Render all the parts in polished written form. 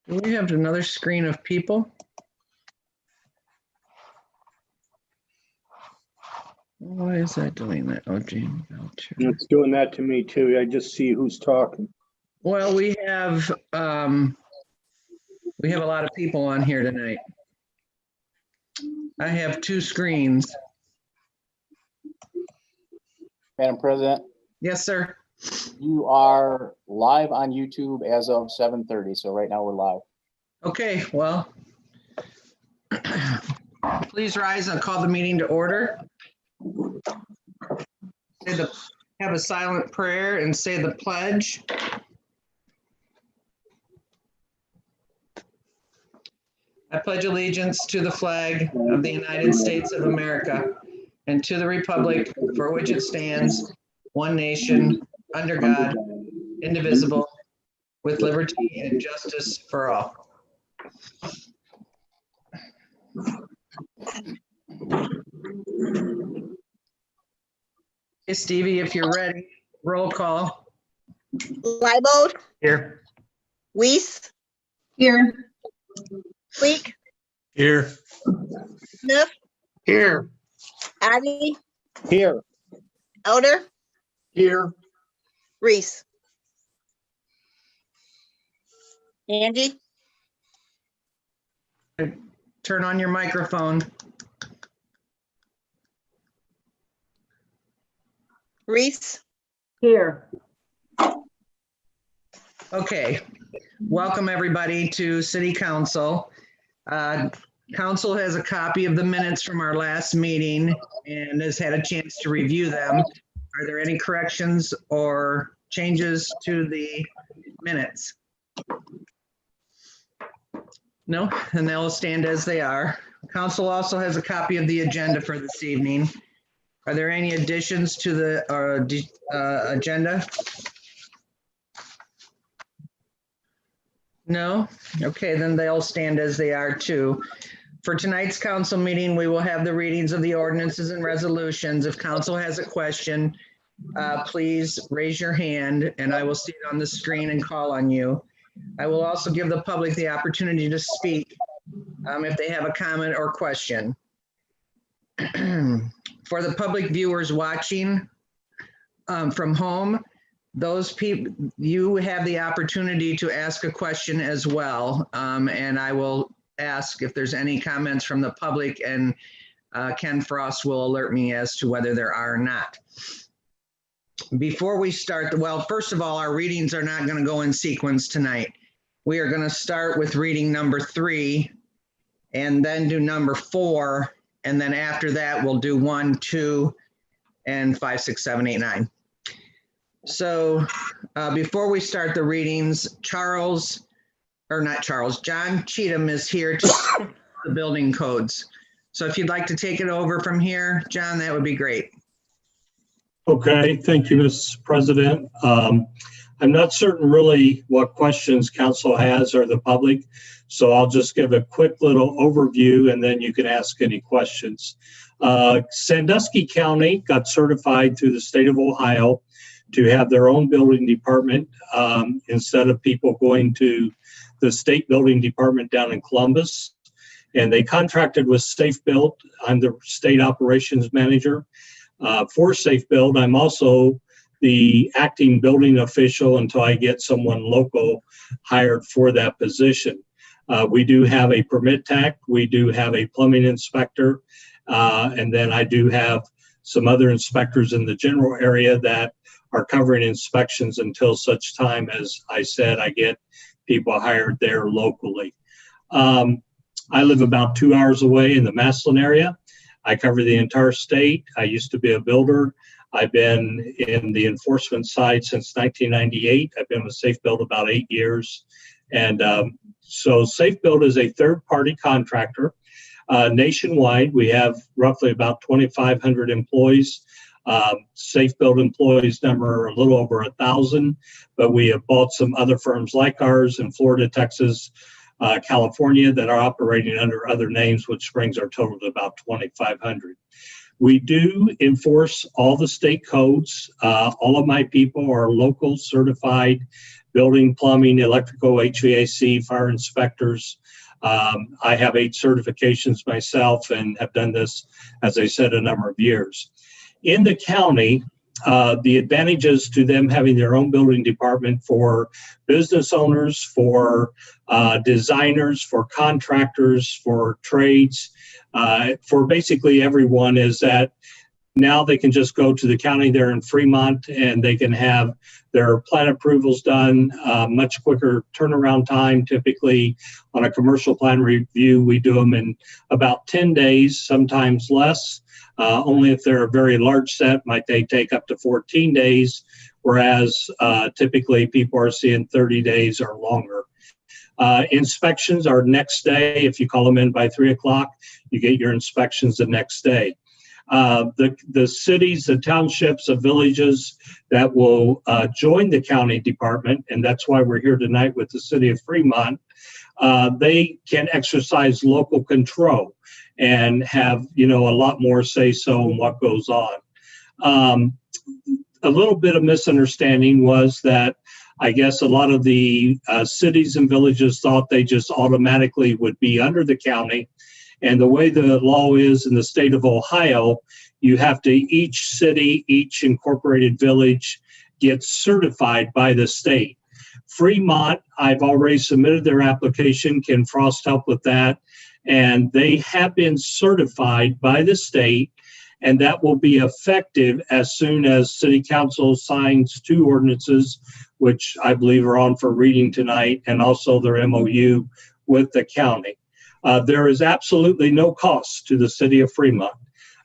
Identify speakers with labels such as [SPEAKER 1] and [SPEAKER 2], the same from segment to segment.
[SPEAKER 1] Do we have another screen of people? Why is that doing that? Oh, James Belcher.
[SPEAKER 2] It's doing that to me too. I just see who's talking.
[SPEAKER 1] Well, we have a lot of people on here tonight. I have two screens.
[SPEAKER 3] Madam President,
[SPEAKER 1] Yes, sir.
[SPEAKER 3] you are live on YouTube as of 7:30. So right now we're live.
[SPEAKER 1] Okay, well, please rise and call the meeting to order. Have a silent prayer and say the pledge. I pledge allegiance to the flag of the United States of America and to the republic for which it stands, one nation, under God, indivisible, with liberty and justice for all. Hey, Stevie, if you're ready, roll call.
[SPEAKER 4] Leibold,
[SPEAKER 1] Here.
[SPEAKER 4] Weiss,
[SPEAKER 5] Here.
[SPEAKER 4] Fleek,
[SPEAKER 6] Here.
[SPEAKER 4] Smith,
[SPEAKER 2] Here.
[SPEAKER 4] Addy,
[SPEAKER 2] Here.
[SPEAKER 4] Elder,
[SPEAKER 2] Here.
[SPEAKER 4] Reese. Angie,
[SPEAKER 1] Turn on your microphone.
[SPEAKER 4] Reese,
[SPEAKER 5] Here.
[SPEAKER 1] Okay, welcome everybody to City Council. Council has a copy of the minutes from our last meeting and has had a chance to review them. Are there any corrections or changes to the minutes? No, and they'll stand as they are. Council also has a copy of the agenda for this evening. Are there any additions to the agenda? No? Okay, then they'll stand as they are too. For tonight's council meeting, we will have the readings of the ordinances and resolutions. If council has a question, please raise your hand and I will see it on the screen and call on you. I will also give the public the opportunity to speak if they have a comment or question. For the public viewers watching from home, those people, you have the opportunity to ask a question as well. And I will ask if there's any comments from the public, and Ken Frost will alert me as to whether there are or not. Before we start, well, first of all, our readings are not going to go in sequence tonight. We are going to start with reading number 3 and then do number 4. And then after that, we'll do 1, 2, and 5, 6, 7, 8, 9. So before we start the readings, John Cheatham is here to speak the building codes. So if you'd like to take it over from here, John, that would be great.
[SPEAKER 6] Okay, thank you, Ms. President. I'm not certain really what questions council has or the public, so I'll just give a quick little overview and then you can ask any questions. Sandusky County got certified through the state of Ohio to have their own building department instead of people going to the state building department down in Columbus. And they contracted with Safe Build. I'm the state operations manager for Safe Build. I'm also the acting building official until I get someone local hired for that position. We do have a permit tech, we do have a plumbing inspector, and then I do have some other inspectors in the general area that are covering inspections until such time as I said I get people hired there locally. I live about 2 hours away in the Massillon area. I cover the entire state. I used to be a builder. I've been in the enforcement side since 1998. I've been with Safe Build about 8 years. And so Safe Build is a third-party contractor. Nationwide, we have roughly about 2,500 employees. Safe Build employees number a little over 1,000, but we have bought some other firms like ours in Florida, Texas, California that are operating under other names, which brings our total to about 2,500. We do enforce all the state codes. All of my people are local certified building, plumbing, electrical, HVAC, fire inspectors. I have 8 certifications myself and have done this, as I said, a number of years. In the county, the advantages to them having their own building department for business owners, for designers, for contractors, for trades, for basically everyone is that now they can just go to the county there in Fremont and they can have their plan approvals done, much quicker turnaround time. Typically on a commercial plan review, we do them in about 10 days, sometimes less. Only if they're a very large set might they take up to 14 days, whereas typically people are seeing 30 days or longer. Inspections are next day. If you call them in by 3 o'clock, you get your inspections the next day. The cities, the townships, the villages that will join the county department, and that's why we're here tonight with the city of Fremont, they can exercise local control and have, a lot more say-so in what goes on. A little bit of misunderstanding was that I guess a lot of the cities and villages thought they just automatically would be under the county. And the way the law is in the state of Ohio, you have to, each city, each incorporated village gets certified by the state. Fremont, I've already submitted their application. Ken Frost helped with that. And they have been certified by the state, and that will be effective as soon as City Council signs 2 ordinances, which I believe are on for reading tonight, and also their MOU with the county. There is absolutely no cost to the city of Fremont.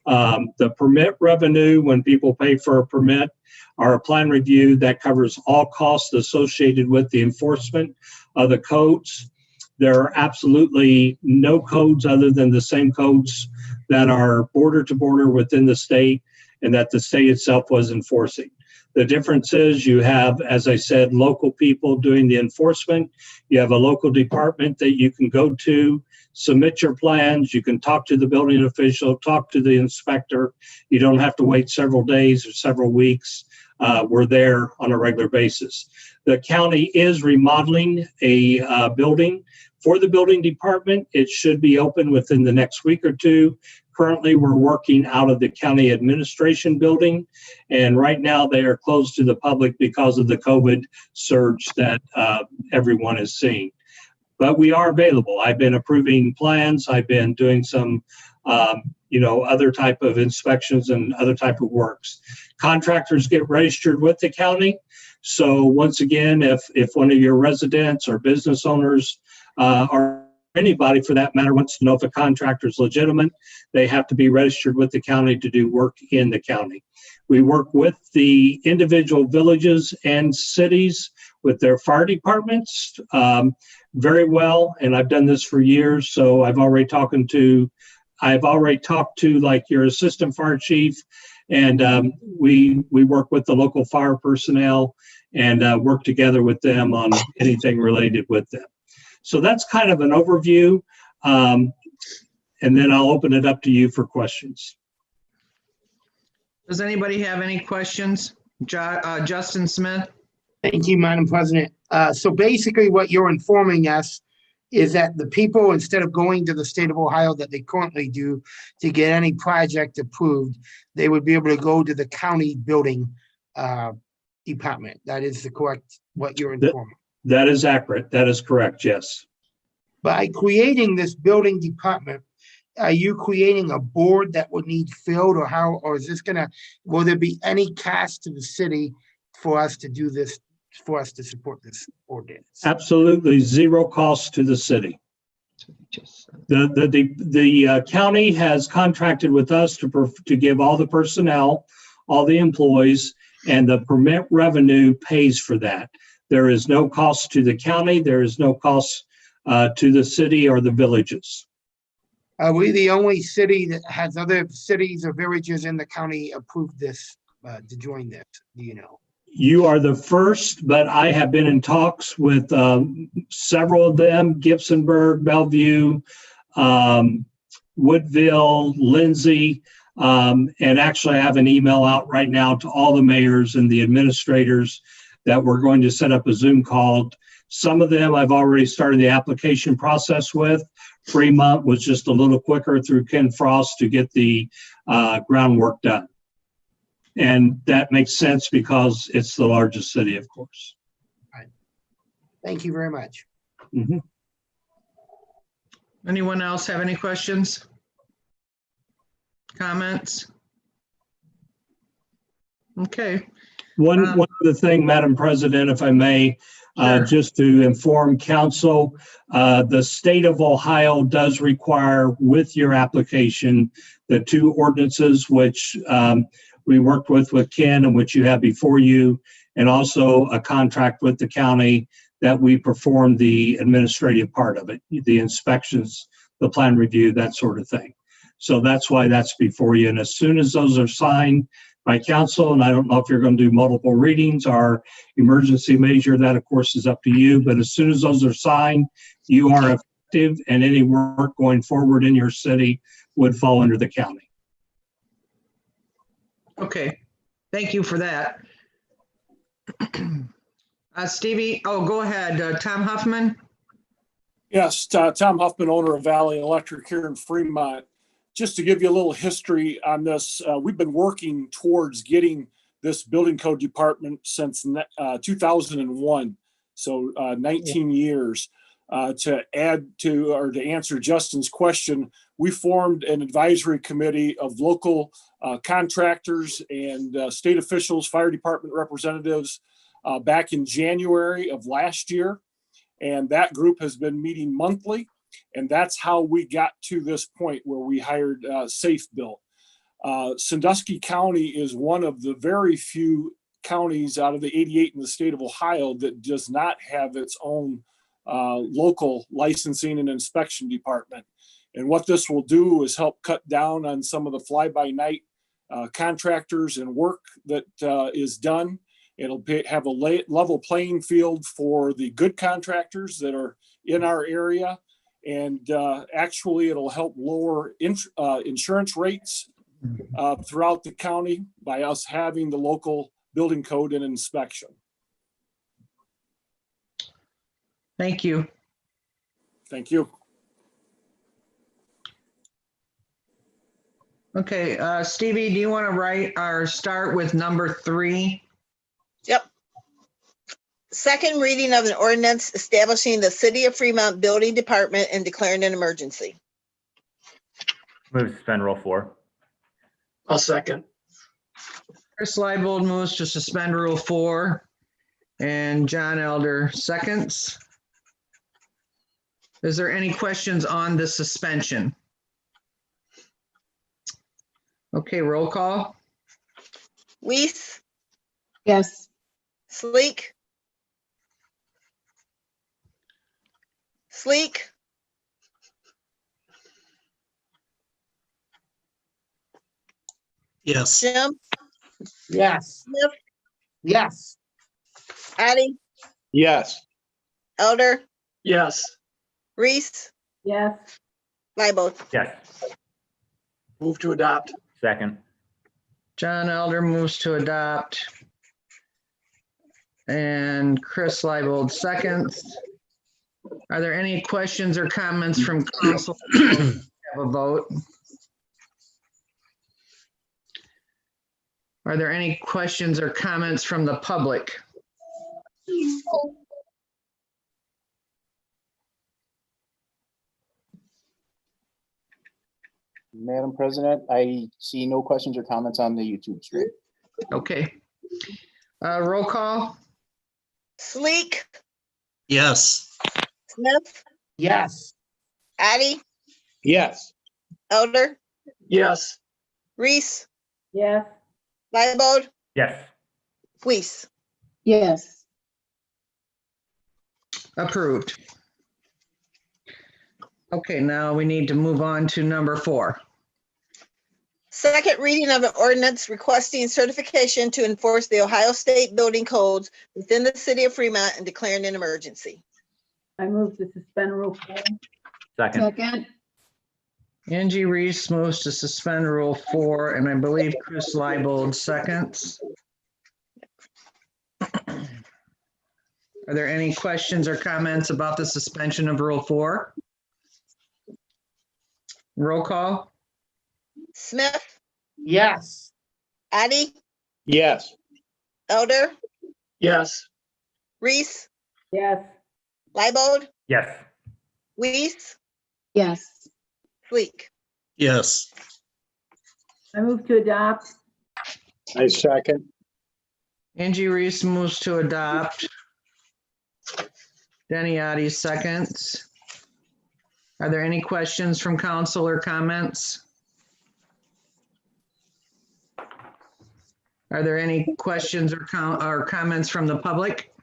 [SPEAKER 6] The permit revenue, when people pay for a permit or a plan review, that covers all costs associated with the enforcement of the codes. There are absolutely no codes other than the same codes that are border to border within the state and that the state itself was enforcing. The difference is you have, as I said, local people doing the enforcement. You have a local department that you can go to, submit your plans. You can talk to the building official, talk to the inspector. You don't have to wait several days or several weeks. We're there on a regular basis. The county is remodeling a building for the building department. It should be open within the next week or 2. Currently, we're working out of the county administration building, and right now they are closed to the public because of the COVID surge that everyone is seeing. But we are available. I've been approving plans. I've been doing some, other type of inspections and other type of works. Contractors get registered with the county. So once again, if one of your residents or business owners or anybody for that matter wants to know if a contractor is legitimate, they have to be registered with the county to do work in the county. We work with the individual villages and cities with their fire departments very well, and I've done this for years. So I've already talked to like your assistant fire chief, and we work with the local fire personnel and work together with them on anything related with them. So that's kind of an overview, and then I'll open it up to you for questions.
[SPEAKER 1] Does anybody have any questions? Justin Smith?
[SPEAKER 2] Thank you, Madam President. So basically what you're informing us is that the people, instead of going to the state of Ohio that they currently do to get any project approved, they would be able to go to the county building department. That is the correct, what you're informing.
[SPEAKER 6] That is accurate. That is correct. Yes.
[SPEAKER 2] By creating this building department, are you creating a board that would need filled, or how, or is this will there be any cost to the city for us to do this, for us to support this ordinance?
[SPEAKER 6] Absolutely zero cost to the city. The county has contracted with us to give all the personnel, all the employees, and the permit revenue pays for that. There is no cost to the county. There is no cost to the city or the villages.
[SPEAKER 2] Are we the only city that has other cities or villages in the county approved this to join this? Do you know?
[SPEAKER 6] You are the first, but I have been in talks with several of them: Gibsonburg, Bellevue, Woodville, Lindsay, and actually I have an email out right now to all the mayors and the administrators that we're going to set up a Zoom call. Some of them I've already started the application process with. Fremont was just a little quicker through Ken Frost to get the groundwork done. And that makes sense because it's the largest city, of course.
[SPEAKER 2] Thank you very much.
[SPEAKER 6] Mhm.
[SPEAKER 1] Anyone else have any questions? Comments? Okay,
[SPEAKER 6] One other thing, Madam President, if I may,
[SPEAKER 1] Sure.
[SPEAKER 6] just to inform council, the state of Ohio does require with your application, the two ordinances which we worked with Ken and which you have before you, and also a contract with the county that we perform the administrative part of it, the inspections, the plan review, that sort of thing. So that's why that's before you. And as soon as those are signed by council, and I don't know if you're going to do multiple readings or emergency measure, that of course is up to you. But as soon as those are signed, you are effective, and any work going forward in your city would fall under the county.
[SPEAKER 1] okay. Thank you for that. Stevie, oh, go ahead. Tom Huffman?
[SPEAKER 7] Yes, Tom Huffman, owner of Valley Electric here in Fremont. Just to give you a little history on this, we've been working towards getting this building code department since 2001, so 19 years. To add to or to answer Justin's question, we formed an advisory committee of local contractors and state officials, fire department representatives back in January of last year. And that group has been meeting monthly. And that's how we got to this point where we hired Safe Built. Sandusky County is one of the very few counties out of the 88 in the state of Ohio that does not have its own local licensing and inspection department. And what this will do is help cut down on some of the fly-by-night contractors and work that is done. It'll have a level playing field for the good contractors that are in our area. And actually, it'll help lower insurance rates throughout the county by us having the local building code and inspection.
[SPEAKER 1] Thank you.
[SPEAKER 7] Thank you.
[SPEAKER 1] Okay, Stevie, do you want to write or start with number 3?
[SPEAKER 4] Yep. Second reading of an ordinance establishing the City of Fremont Building Department and declaring an emergency.
[SPEAKER 8] Move to suspend Rule 4.
[SPEAKER 2] I'll second.
[SPEAKER 1] Chris Leibold moves to suspend Rule 4, and John Elder seconds. Is there any questions on the suspension? Okay, roll call.
[SPEAKER 4] Weiss,
[SPEAKER 5] Yes.
[SPEAKER 4] Sleek. Sleek,
[SPEAKER 9] Yes.
[SPEAKER 4] Jim,
[SPEAKER 2] Yes.
[SPEAKER 4] Smith,
[SPEAKER 2] Yes.
[SPEAKER 4] Addie,
[SPEAKER 3] Yes.
[SPEAKER 4] Elder,
[SPEAKER 9] Yes.
[SPEAKER 4] Reese,
[SPEAKER 5] Yes.
[SPEAKER 4] Leibold.
[SPEAKER 8] Yes.
[SPEAKER 9] Move to adopt.
[SPEAKER 8] Second.
[SPEAKER 1] John Elder moves to adopt. And Chris Leibold seconds. Are there any questions or comments from council? Have a vote. Are there any questions or comments from the public?
[SPEAKER 3] Madam President, I see no questions or comments on the YouTube stream.
[SPEAKER 1] Okay. Roll call.
[SPEAKER 4] Sleek,
[SPEAKER 9] Yes.
[SPEAKER 4] Smith,
[SPEAKER 2] Yes.
[SPEAKER 4] Addie,
[SPEAKER 3] Yes.
[SPEAKER 4] Elder,
[SPEAKER 9] Yes.
[SPEAKER 4] Reese,
[SPEAKER 5] Yes.
[SPEAKER 4] Leibold,
[SPEAKER 8] Yes.
[SPEAKER 4] Weiss.
[SPEAKER 5] Yes.
[SPEAKER 1] Approved. Okay, now we need to move on to number 4.
[SPEAKER 4] Second reading of an ordinance requesting certification to enforce the Ohio State Building Codes within the City of Fremont and declaring an emergency.
[SPEAKER 5] I move to suspend Rule 4.
[SPEAKER 8] Second.
[SPEAKER 5] Second.
[SPEAKER 1] Angie Reese moves to suspend Rule 4, and I believe Chris Leibold seconds. Are there any questions or comments about the suspension of Rule 4? Roll call?
[SPEAKER 4] Smith,
[SPEAKER 2] Yes.
[SPEAKER 4] Addie,
[SPEAKER 9] Yes.
[SPEAKER 4] Elder,
[SPEAKER 9] Yes.
[SPEAKER 4] Reese,
[SPEAKER 5] Yes.
[SPEAKER 4] Leibold,
[SPEAKER 8] Yes.
[SPEAKER 4] Weiss,
[SPEAKER 5] Yes.
[SPEAKER 4] Fleek.
[SPEAKER 9] Yes.
[SPEAKER 5] I move to adopt.
[SPEAKER 9] I second.
[SPEAKER 1] Angie Reese moves to adopt. Denny Addy seconds. Are there any questions from council or comments? Are there any questions or comments from the public?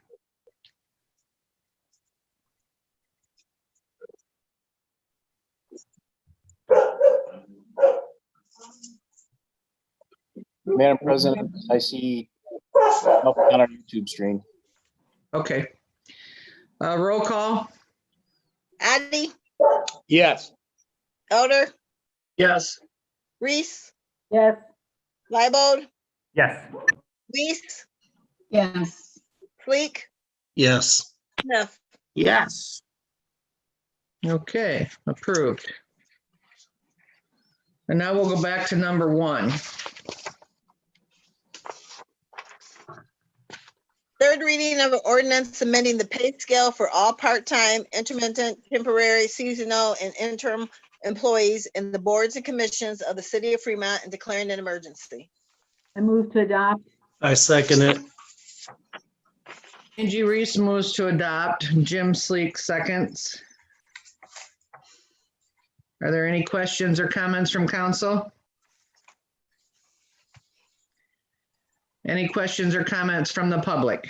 [SPEAKER 3] Madam President, I see nothing on our YouTube stream.
[SPEAKER 1] Okay. Roll call?
[SPEAKER 4] Addie,
[SPEAKER 9] Yes.
[SPEAKER 4] Elder,
[SPEAKER 9] Yes.
[SPEAKER 4] Reese,
[SPEAKER 5] Yes.
[SPEAKER 4] Leibold,
[SPEAKER 8] Yes.
[SPEAKER 4] Weiss,
[SPEAKER 5] Yes.
[SPEAKER 4] Fleek,
[SPEAKER 9] Yes.
[SPEAKER 4] Smith.
[SPEAKER 2] Yes.
[SPEAKER 1] Okay, approved. And now we'll go back to number 1.
[SPEAKER 4] Third reading of an ordinance amending the pay scale for all part-time, intermittent, temporary, seasonal, and interim employees in the boards and commissions of the city of Fremont and declaring an emergency.
[SPEAKER 5] I move to adopt.
[SPEAKER 9] I second it.
[SPEAKER 1] Angie Reese moves to adopt. Jim Sleek seconds. Are there any questions or comments from council? Any questions or comments from the public?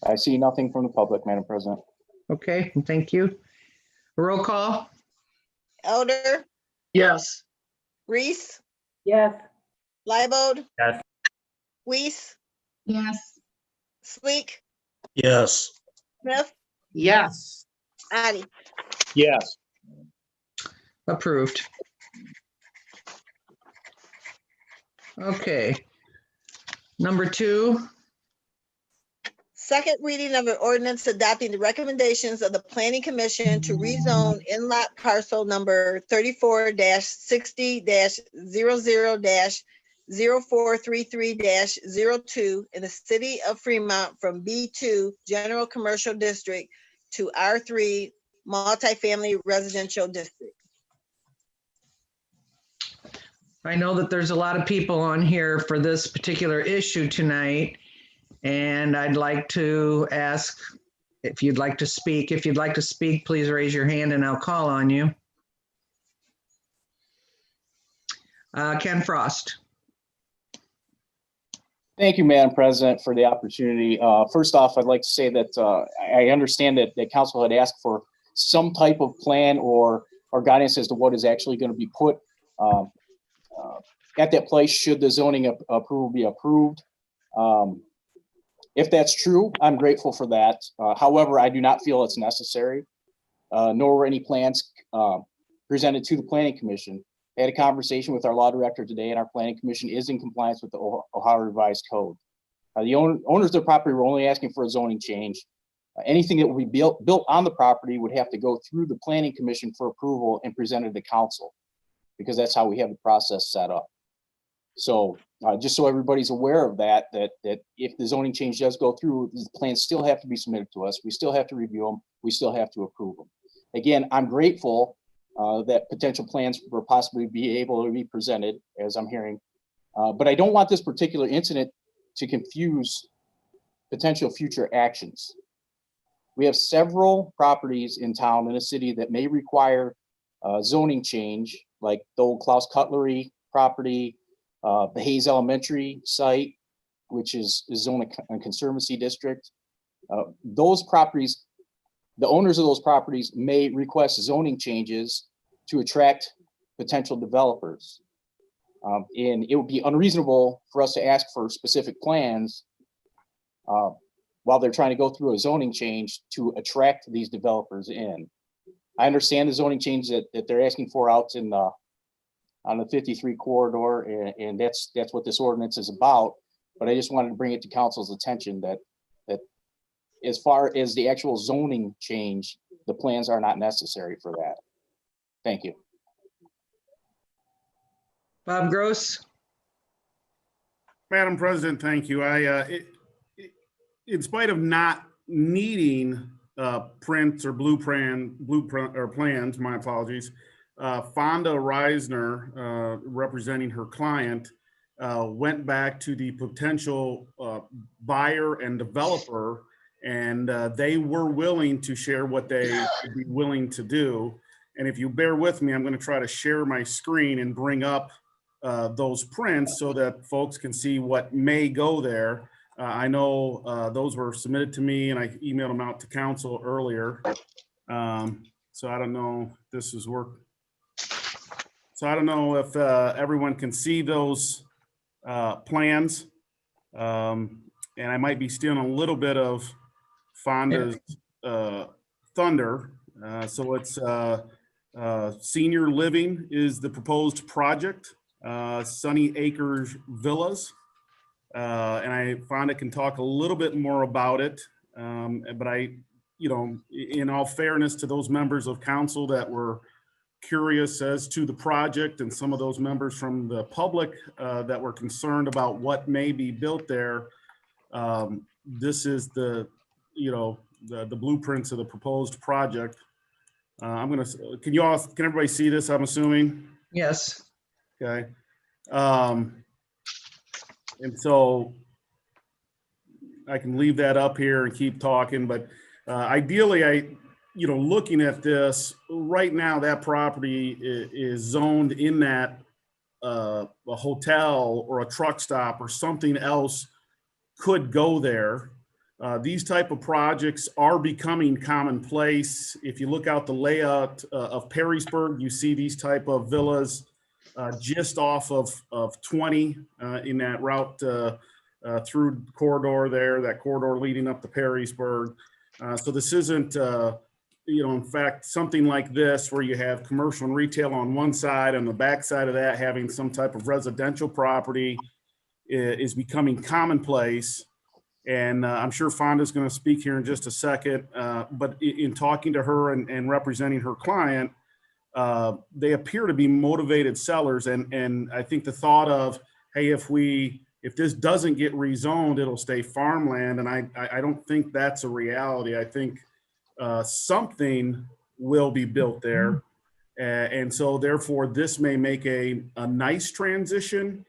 [SPEAKER 3] I see nothing from the public, Madam President.
[SPEAKER 1] Okay, thank you. Roll call?
[SPEAKER 4] Elder,
[SPEAKER 9] Yes.
[SPEAKER 4] Reese,
[SPEAKER 5] Yes.
[SPEAKER 4] Leibold,
[SPEAKER 8] Yes.
[SPEAKER 4] Weiss,
[SPEAKER 5] Yes.
[SPEAKER 4] Sleek,
[SPEAKER 9] Yes.
[SPEAKER 4] Smith,
[SPEAKER 2] Yes.
[SPEAKER 4] Addie.
[SPEAKER 9] Yes.
[SPEAKER 1] Approved. Okay. Number 2,
[SPEAKER 4] Second reading of an ordinance adopting the recommendations of the planning commission to rezone in-lot parcel number 34-60-00-0433-02 in the city of Fremont from B2 General Commercial District to R3 Multifamily Residential District.
[SPEAKER 1] I know that there's a lot of people on here for this particular issue tonight, and I'd like to ask if you'd like to speak. If you'd like to speak, please raise your hand and I'll call on you. Ken Frost.
[SPEAKER 3] Thank you, Madam President, for the opportunity. First off, I'd like to say that I understand that the council had asked for some type of plan or guidance as to what is actually going to be put at that place should the zoning approval be approved. If that's true, I'm grateful for that. However, I do not feel it's necessary, nor were any plans presented to the Planning Commission. I had a conversation with our law director today, and our Planning Commission is in compliance with the Ohio Revised Code. The owners of the property were only asking for a zoning change. Anything that will be built on the property would have to go through the Planning Commission for approval and presented to council, because that's how we have the process set up. So just so everybody's aware of that if the zoning change does go through, the plans still have to be submitted to us. We still have to review them. We still have to approve them. Again, I'm grateful that potential plans will possibly be able to be presented, as I'm hearing. But I don't want this particular incident to confuse potential future actions. We have several properties in town in a city that may require zoning change, like the old Klaus Cutlery property, the Hayes Elementary site, which is zone a conservancy district. Those properties, the owners of those properties may request zoning changes to attract potential developers. And it would be unreasonable for us to ask for specific plans while they're trying to go through a zoning change to attract these developers in. I understand the zoning change that they're asking for out in the, on the 53 corridor, and that's what this ordinance is about. But I just wanted to bring it to council's attention that as far as the actual zoning change, the plans are not necessary for that. Thank you.
[SPEAKER 1] Bob Gross?
[SPEAKER 10] Madam President, thank you. In spite of not needing prints or blueprint or plans, my apologies, Fonda Reisner, representing her client, went back to the potential buyer and developer, and they were willing to share what they would be willing to do. And if you bear with me, I'm going to try to share my screen and bring up those prints so that folks can see what may go there. I know those were submitted to me and I emailed them out to council earlier. So I don't know if this is work. So I don't know if everyone can see those plans. And I might be stealing a little bit of Fonda's thunder. So it's senior living is the proposed project, Sunny Acres Villas. And Fonda can talk a little bit more about it. But in all fairness to those members of council that were curious as to the project and some of those members from the public that were concerned about what may be built there, this is the blueprints of the proposed project. Can everybody see this, I'm assuming?
[SPEAKER 1] Yes.
[SPEAKER 10] Okay. And so I can leave that up here and keep talking, but ideally, looking at this right now, that property is zoned in that a hotel or a truck stop or something else could go there. These type of projects are becoming commonplace. If you look out the layout of Perrysburg, you see these type of villas just off of 20 in that route through corridor there, that corridor leading up to Perrysburg. So this isn't, in fact, something like this where you have commercial and retail on one side and the back side of that having some type of residential property is becoming commonplace. And I'm sure Fonda's going to speak here in just a second, but in talking to her and representing her client, they appear to be motivated sellers. And I think the thought of, hey, if this doesn't get rezoned, it'll stay farmland. And I don't think that's a reality. I think something will be built there. And so therefore, this may make a nice transition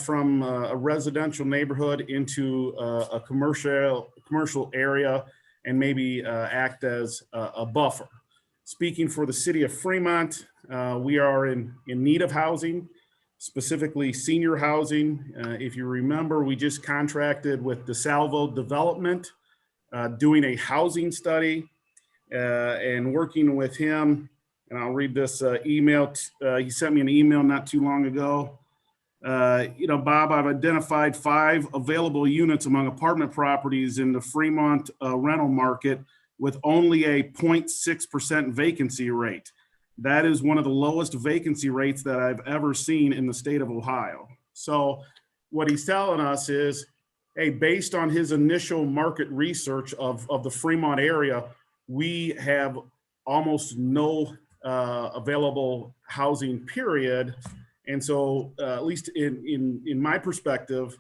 [SPEAKER 10] from a residential neighborhood into a commercial area and maybe act as a buffer. Speaking for the city of Fremont, we are in need of housing, specifically senior housing. If you remember, we just contracted with DeSalvo Development, doing a housing study and working with him. And I'll read this email. He sent me an email not too long ago. Bob, I've identified 5 available units among apartment properties in the Fremont rental market with only a 0.6% vacancy rate. That is one of the lowest vacancy rates that I've ever seen in the state of Ohio. So what he's telling us is, hey, based on his initial market research of the Fremont area, we have almost no available housing, period. And so at least in my perspective,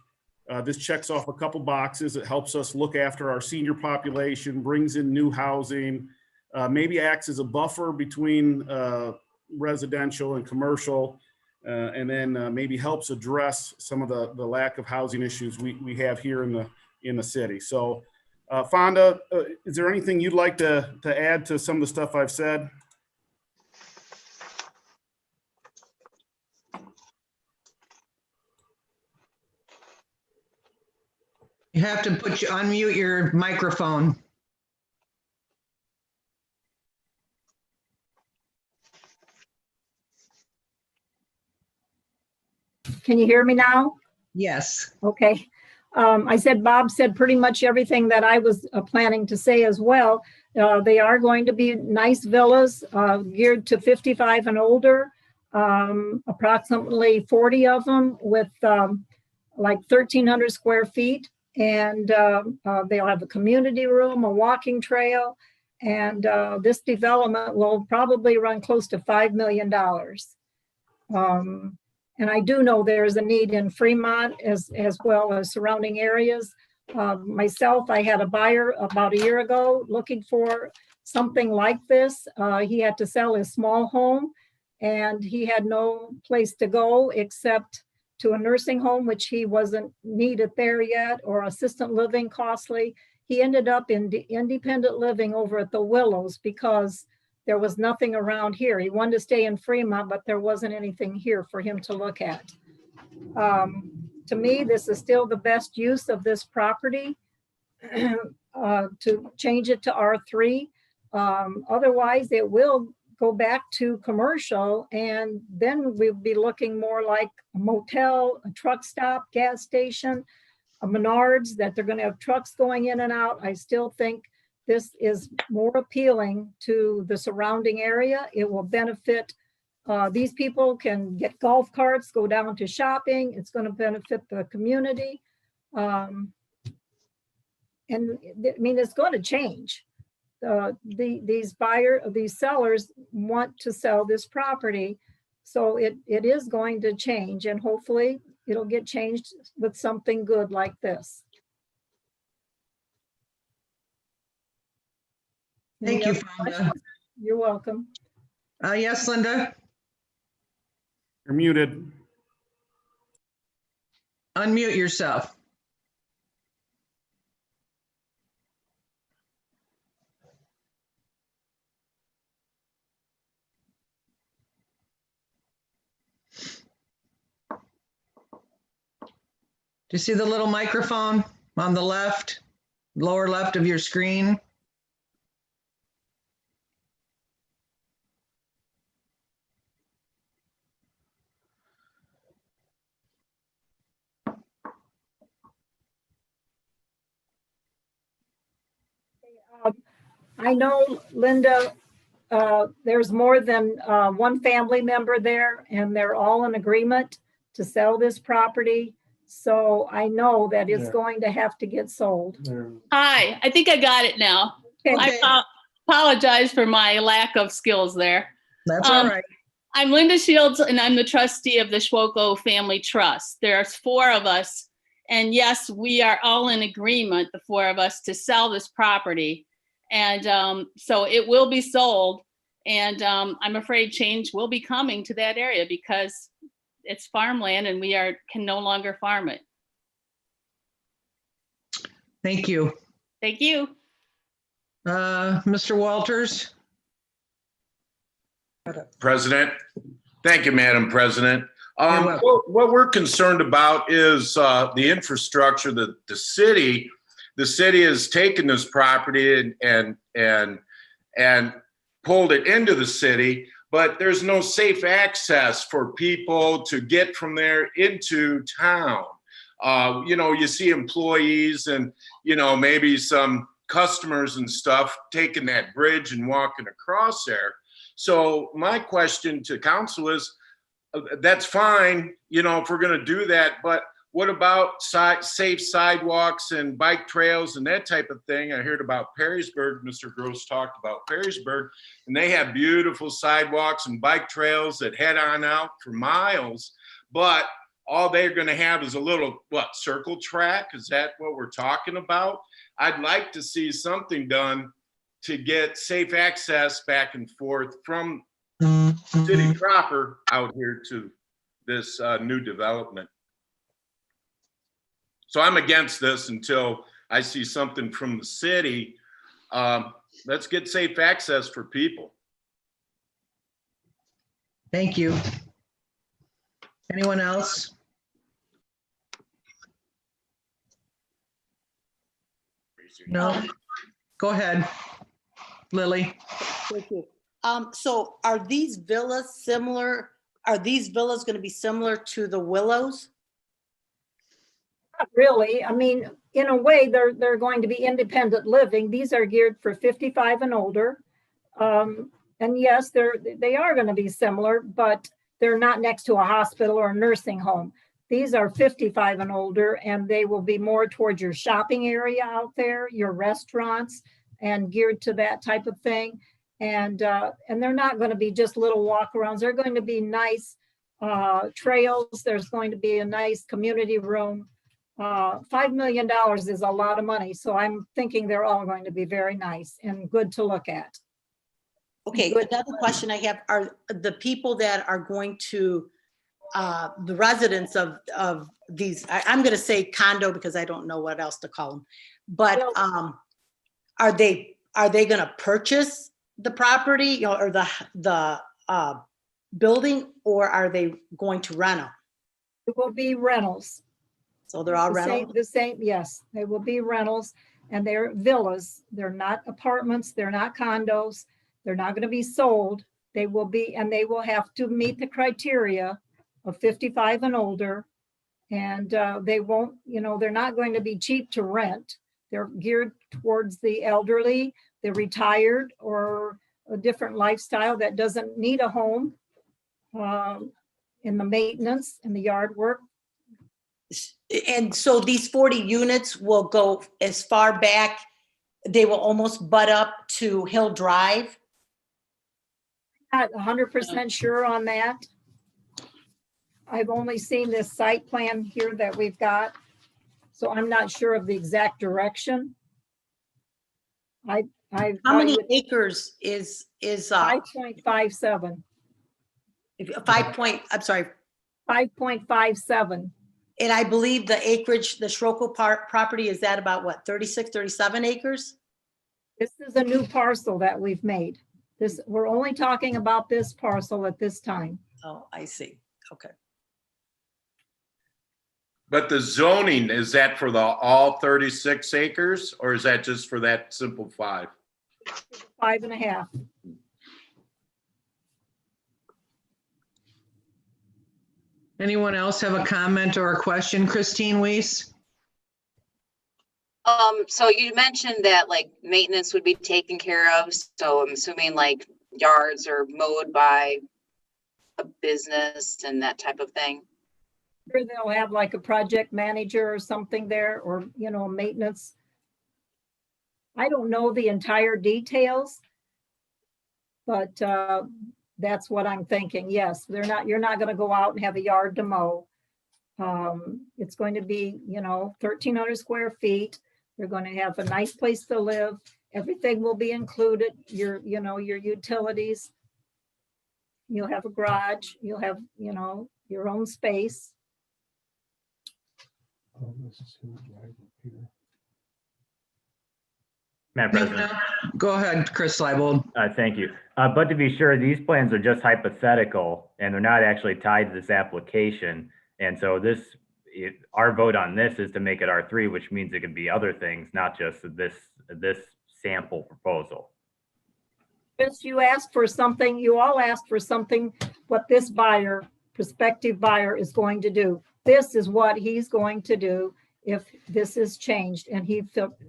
[SPEAKER 10] this checks off a couple boxes. It helps us look after our senior population, brings in new housing, maybe acts as a buffer between residential and commercial, and then maybe helps address some of the lack of housing issues we have here in the city. So Fonda, is there anything you'd like to add to some of the stuff I've said?
[SPEAKER 1] You have to unmute your microphone.
[SPEAKER 5] Can you hear me now?
[SPEAKER 1] Yes.
[SPEAKER 5] Okay. I said, Bob said pretty much everything that I was planning to say as well. They are going to be nice villas geared to 55 and older, approximately 40 of them with like 1,300 square feet. And they'll have a community room, a walking trail, and this development will probably run close to $5 million. And I do know there's a need in Fremont as well as surrounding areas. Myself, I had a buyer about a year ago looking for something like this. He had to sell his small home and he had no place to go except to a nursing home, which he wasn't needed there yet, or assistant living, costly. He ended up in independent living over at the Willows because there was nothing around here. He wanted to stay in Fremont, but there wasn't anything here for him to look at. To me, this is still the best use of this property to change it to R3. Otherwise, it will go back to commercial, and then we'll be looking more like a motel, a truck stop, gas station, a Menards, that they're going to have trucks going in and out. I still think this is more appealing to the surrounding area. It will benefit, these people can get golf carts, go down to shopping. It's going to benefit the community. And I mean, it's going to change. These sellers want to sell this property. So it is going to change, and hopefully it'll get changed with something good like this.
[SPEAKER 1] Thank you,
[SPEAKER 5] Any other
[SPEAKER 1] Fonda.
[SPEAKER 5] questions? You're welcome.
[SPEAKER 1] Yes, Linda,
[SPEAKER 10] You're muted.
[SPEAKER 1] unmute yourself. Do you see the little microphone on the left, lower left of your screen?
[SPEAKER 5] I know, Linda, there's more than one family member there, and they're all in agreement to sell this property. So I know that it's going to have to get sold.
[SPEAKER 11] Hi, I think I got it now.
[SPEAKER 5] Okay.
[SPEAKER 11] I apologize for my lack of skills there.
[SPEAKER 1] That's all right.
[SPEAKER 11] I'm Linda Shields, and I'm the trustee of the Schwoko Family Trust. There's 4 of us, and yes, we are all in agreement, the 4 of us, to sell this property. And so it will be sold, and I'm afraid change will be coming to that area because it's farmland and we can no longer farm it.
[SPEAKER 1] Thank you.
[SPEAKER 11] Thank you.
[SPEAKER 1] Mr. Walters?
[SPEAKER 12] President. Thank you, Madam President.
[SPEAKER 1] You're welcome.
[SPEAKER 12] What we're concerned about is the infrastructure that the city has taken this property and pulled it into the city, but there's no safe access for people to get from there into town. You see employees and, maybe some customers and stuff taking that bridge and walking across there. So my question to council is, that's fine, if we're going to do that, but what about safe sidewalks and bike trails and that type of thing? I heard about Perrysburg. Mr. Gross talked about Perrysburg, and they have beautiful sidewalks and bike trails that head on out for miles, but all they're going to have is a little, circle track? Is that what we're talking about? I'd like to see something done to get safe access back and forth from city proper out here to this new development. So I'm against this until I see something from the city. Let's get safe access for people.
[SPEAKER 1] Thank you. Anyone else? No? Go ahead, Lily.
[SPEAKER 13] Thank you. So are these villas similar? Are these villas going to be similar to the Willows?
[SPEAKER 5] Not really. I mean, in a way, they're going to be independent living. These are geared for 55 and older. And yes, they are going to be similar, but they're not next to a hospital or a nursing home. These are 55 and older, and they will be more towards your shopping area out there, your restaurants, and geared to that type of thing. And they're not going to be just little walkarounds. They're going to be nice trails. There's going to be a nice community room. $5 million is a lot of money. So I'm thinking they're all going to be very nice and good to look at.
[SPEAKER 13] Okay, another question I have are the people that are going to, the residents of these, I'm going to say condo because I don't know what else to call them. But are they going to purchase the property, you know, or the building, or are they going to rent them?
[SPEAKER 5] It will be rentals.
[SPEAKER 13] So they're all rentals?
[SPEAKER 5] The same, yes, they will be rentals, and they're villas. They're not apartments. They're not condos. They're not going to be sold. They will be, and they will have to meet the criteria of 55 and older. And they won't, you know, they're not going to be cheap to rent. They're geared towards the elderly, the retired, or a different lifestyle that doesn't need a home in the maintenance and the yard work.
[SPEAKER 13] And so these 40 units will go as far back, they will almost butt up to Hill Drive?
[SPEAKER 5] Not 100% sure on that. I've only seen this site plan here that we've got, so I'm not sure of the exact direction.
[SPEAKER 13] How many acres is
[SPEAKER 5] 5.57.
[SPEAKER 13] I'm sorry.
[SPEAKER 5] 5.57.
[SPEAKER 13] And I believe the acreage, the Schrockel Park property, is that about what, 36, 37 acres?
[SPEAKER 5] This is a new parcel that we've made. We're only talking about this parcel at this time.
[SPEAKER 13] Oh, I see. Okay.
[SPEAKER 12] But the zoning, is that for all 36 acres, or is that just for that simple 5?
[SPEAKER 5] 5.5.
[SPEAKER 1] Anyone else have a comment or a question? Christine Weiss?
[SPEAKER 14] So you mentioned that like maintenance would be taken care of. So I'm assuming like yards are mowed by a business and that type of thing.
[SPEAKER 5] Sure, they'll have like a project manager or something there, or, you know, maintenance. I don't know the entire details, but that's what I'm thinking. Yes, you're not going to go out and have a yard to mow. It's going to be, you know, 1,300 square feet. You're going to have a nice place to live. Everything will be included. Your utilities. You'll have a garage. You'll have, you know, your own space.
[SPEAKER 8] Madam President.
[SPEAKER 1] Go ahead, Chris Leibold.
[SPEAKER 8] Thank you. But to be sure, these plans are just hypothetical and they're not actually tied to this application. And so our vote on this is to make it R3, which means it could be other things, not just this sample proposal.
[SPEAKER 5] Chris, you asked for something, you all asked for something, what this buyer, prospective buyer, is going to do. This is what he's going to do if this is changed, and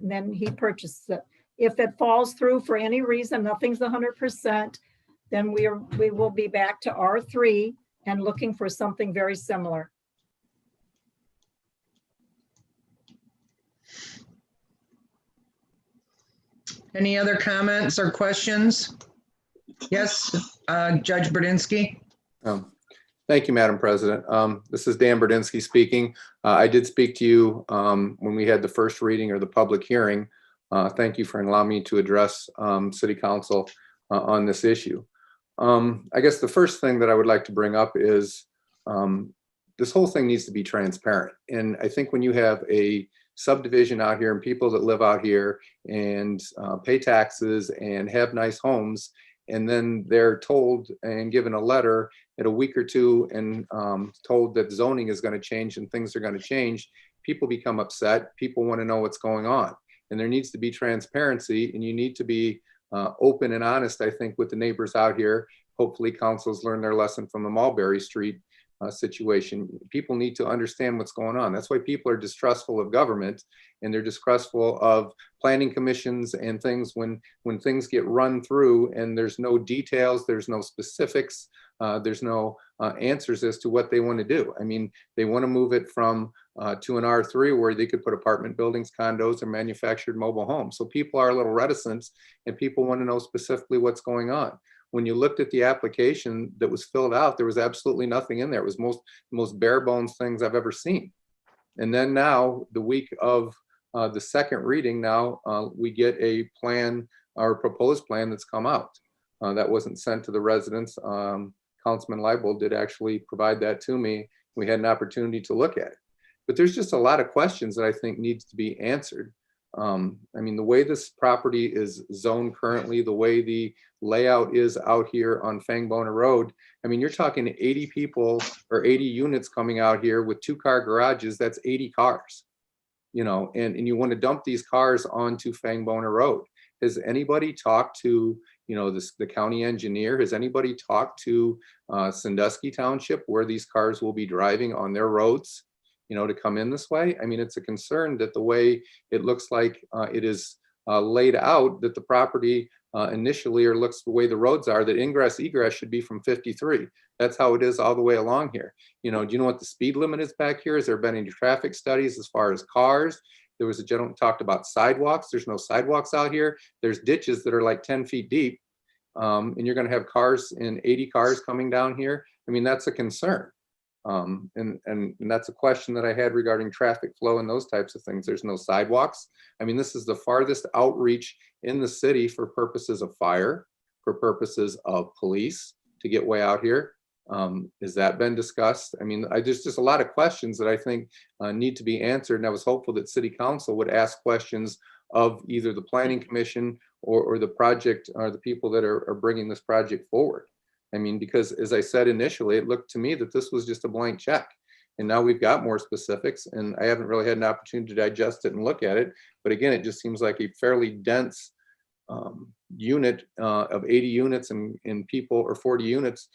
[SPEAKER 5] then he purchases it. If it falls through for any reason, nothing's 100%, then we will be back to R3 and looking for something very similar.
[SPEAKER 1] Any other comments or questions? Yes, Judge Burdinsky.
[SPEAKER 15] Thank you, Madam President. This is Dan Burdinsky speaking. I did speak to you when we had the first reading or the public hearing. Thank you for allowing me to address City Council on this issue. I guess the first thing that I would like to bring up is this whole thing needs to be transparent. And I think when you have a subdivision out here and people that live out here and pay taxes and have nice homes, and then they're told and given a letter in a week or two and told that zoning is going to change and things are going to change, people become upset. People want to know what's going on. And there needs to be transparency, and you need to be open and honest, I think, with the neighbors out here. Hopefully councils learn their lesson from the Mulberry Street situation. People need to understand what's going on. That's why people are distrustful of government, and they're distrustful of planning commissions and things when things get run through and there's no details, there's no specifics, there's no answers as to what they want to do. I mean, they want to move it from to an R3 where they could put apartment buildings, condos, or manufactured mobile homes. So people are a little reticent, and people want to know specifically what's going on. When you looked at the application that was filled out, there was absolutely nothing in there. It was most bare bones things I've ever seen. And then now, the week of the second reading, now we get a plan or proposed plan that's come out. That wasn't sent to the residents. Councilman Leibold did actually provide that to me. We had an opportunity to look at it. But there's just a lot of questions that I think needs to be answered. I mean, the way this property is zoned currently, the way the layout is out here on Fangbona Road, I mean, you're talking 80 people or 80 units coming out here with 2-car garages. That's 80 cars, you know, and you want to dump these cars onto Fangbona Road. Has anybody talked to, you know, the county engineer? Has anybody talked to Sandusky Township, where these cars will be driving on their roads, you know, to come in this way? I mean, it's a concern that the way it looks like it is laid out, that the property initially, or looks the way the roads are, that ingress egress should be from 53. That's how it is all the way along here. You know, do you know what the speed limit is back here? Has there been any traffic studies as far as cars? There was a gentleman talked about sidewalks. There's no sidewalks out here. There's ditches that are like 10 feet deep. And you're going to have cars, and 80 cars coming down here. I mean, that's a concern. And that's a question that I had regarding traffic flow and those types of things. There's no sidewalks. I mean, this is the farthest outreach in the city for purposes of fire, for purposes of police to get way out here. Has that been discussed? I mean, there's just a lot of questions that I think need to be answered. And I was hopeful that City Council would ask questions of either the Planning Commission or the project, or the people that are bringing this project forward. I mean, because as I said initially, it looked to me that this was just a blank check. And now we've got more specifics, and I haven't really had an opportunity to digest it and look at it. But again, it just seems like a fairly dense unit of 80 units and people, or 40 units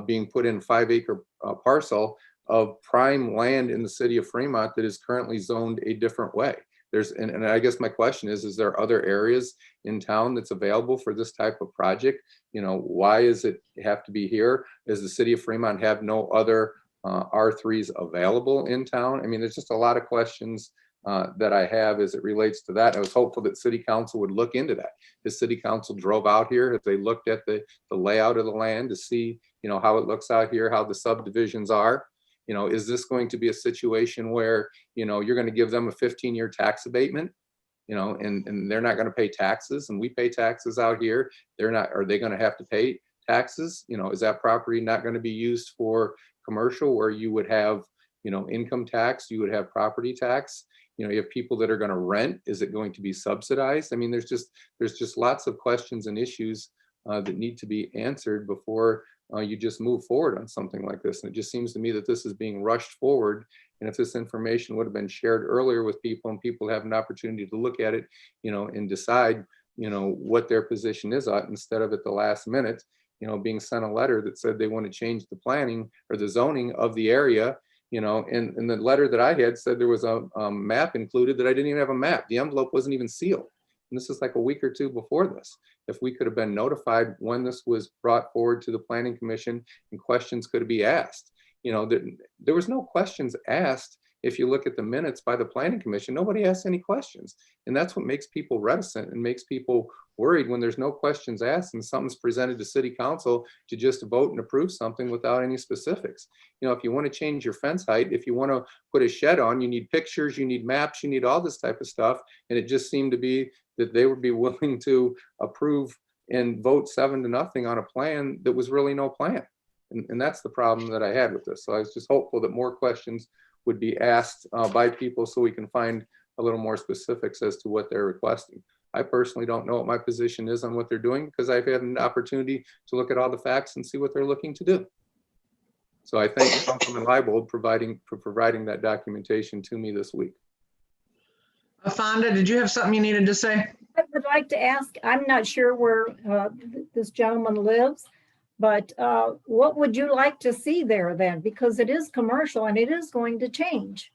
[SPEAKER 15] being put in 5-acre parcel of prime land in the city of Fremont that is currently zoned a different way. And I guess my question is there other areas in town that's available for this type of project? You know, why is it have to be here? Does the city of Fremont have no other R3s available in town? I mean, there's just a lot of questions that I have as it relates to that. I was hopeful that City Council would look into that. The City Council drove out here, as they looked at the layout of the land to see, you know, how it looks out here, how the subdivisions are. You know, is this going to be a situation where, you know, you're going to give them a 15-year tax abatement, you know, and they're not going to pay taxes, and we pay taxes out here. Are they going to have to pay taxes? You know, is that property not going to be used for commercial, where you would have, you know, income tax, you would have property tax? You know, you have people that are going to rent. Is it going to be subsidized? I mean, there's just lots of questions and issues that need to be answered before you just move forward on something like this. And it just seems to me that this is being rushed forward. And if this information would have been shared earlier with people, and people have an opportunity to look at it, you know, and decide, you know, what their position is on, instead of at the last minute, you know, being sent a letter that said they want to change the planning or the zoning of the area, you know, and the letter that I had said there was a map included that I didn't even have a map. The envelope wasn't even sealed. And this is like a week or two before this. If we could have been notified when this was brought forward to the Planning Commission and questions could be asked, you know, there was no questions asked. If you look at the minutes by the Planning Commission, nobody asked any questions. And that's what makes people reticent and makes people worried, when there's no questions asked and something's presented to City Council to just vote and approve something without any specifics. You know, if you want to change your fence height, if you want to put a shed on, you need pictures, you need maps, you need all this type of stuff. And it just seemed to be that they would be willing to approve and vote 7-0 on a plan that was really no plan. And that's the problem that I had with this. So I was just hopeful that more questions would be asked by people, so we can find a little more specifics as to what they're requesting. I personally don't know what my position is on what they're doing, because I've had an opportunity to look at all the facts and see what they're looking to do. So I thank Councilman Leibold for providing that documentation to me this week.
[SPEAKER 1] Fonda, did you have something you needed to say?
[SPEAKER 5] I would like to ask, I'm not sure where this gentleman lives, But what would you like to see there then? Because it is commercial and it is going to change.